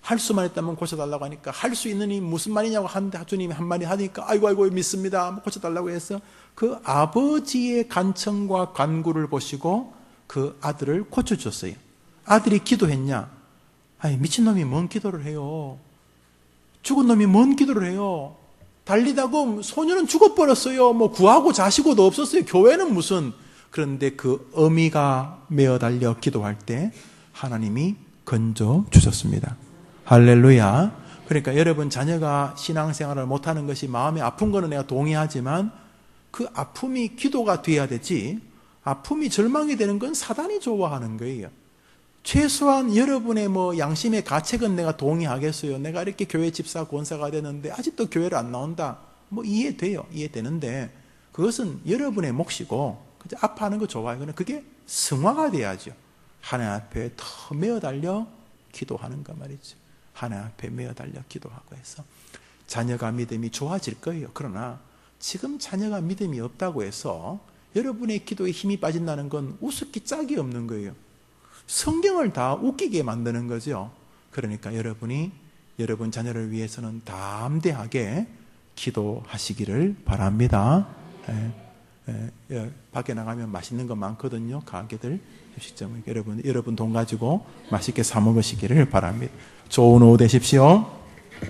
할 수만 있다면 고쳐달라고 하니까 할 수 있느니 무슨 말이냐고 하는데 주님이 한마디 하니까 아이고 믿습니다. 고쳐달라고 해서 그 아버지의 간청과 간구를 보시고 그 아들을 고쳐줬어요. 아들이 기도했냐? 아니 미친놈이 뭔 기도를 해요. 죽은 놈이 뭔 기도를 해요. 달리다고 소녀는 죽어버렸어요. 뭐 구하고 자시고도 없었어요. 교회는 무슨. 그런데 그 어미가 메어 달려 기도할 때 하나님이 건져 주셨습니다. 할렐루야. 그러니까 여러분 자녀가 신앙생활을 못하는 것이 마음이 아픈 거는 내가 동의하지만 그 아픔이 기도가 돼야 되지 아픔이 절망이 되는 건 사단이 좋아하는 거예요. 최소한 여러분의 양심의 가책은 내가 동의하겠어요. 내가 이렇게 교회 집사 권사가 되는데 아직도 교회를 안 나온다. 이해돼요. 이해되는데 그것은 여러분의 몫이고 아파하는 거 좋아요. 그게 승화가 돼야죠. 하나님 앞에 더 메어 달려 기도하는가 말이죠. 하나님 앞에 매어 달려 기도하고 해서 자녀가 믿음이 좋아질 거예요. 그러나 지금 자녀가 믿음이 없다고 해서 여러분의 기도에 힘이 빠진다는 건 우습기 짝이 없는 거예요. 성경을 다 웃기게 만드는 거죠. 그러니까 여러분이 여러분 자녀를 위해서는 담대하게 기도하시기를 바랍니다. 밖에 나가면 맛있는 거 많거든요. 가게들, 음식점. 여러분 돈 가지고 맛있게 사 먹으시기를 바랍니다. 좋은 오후 되십시오.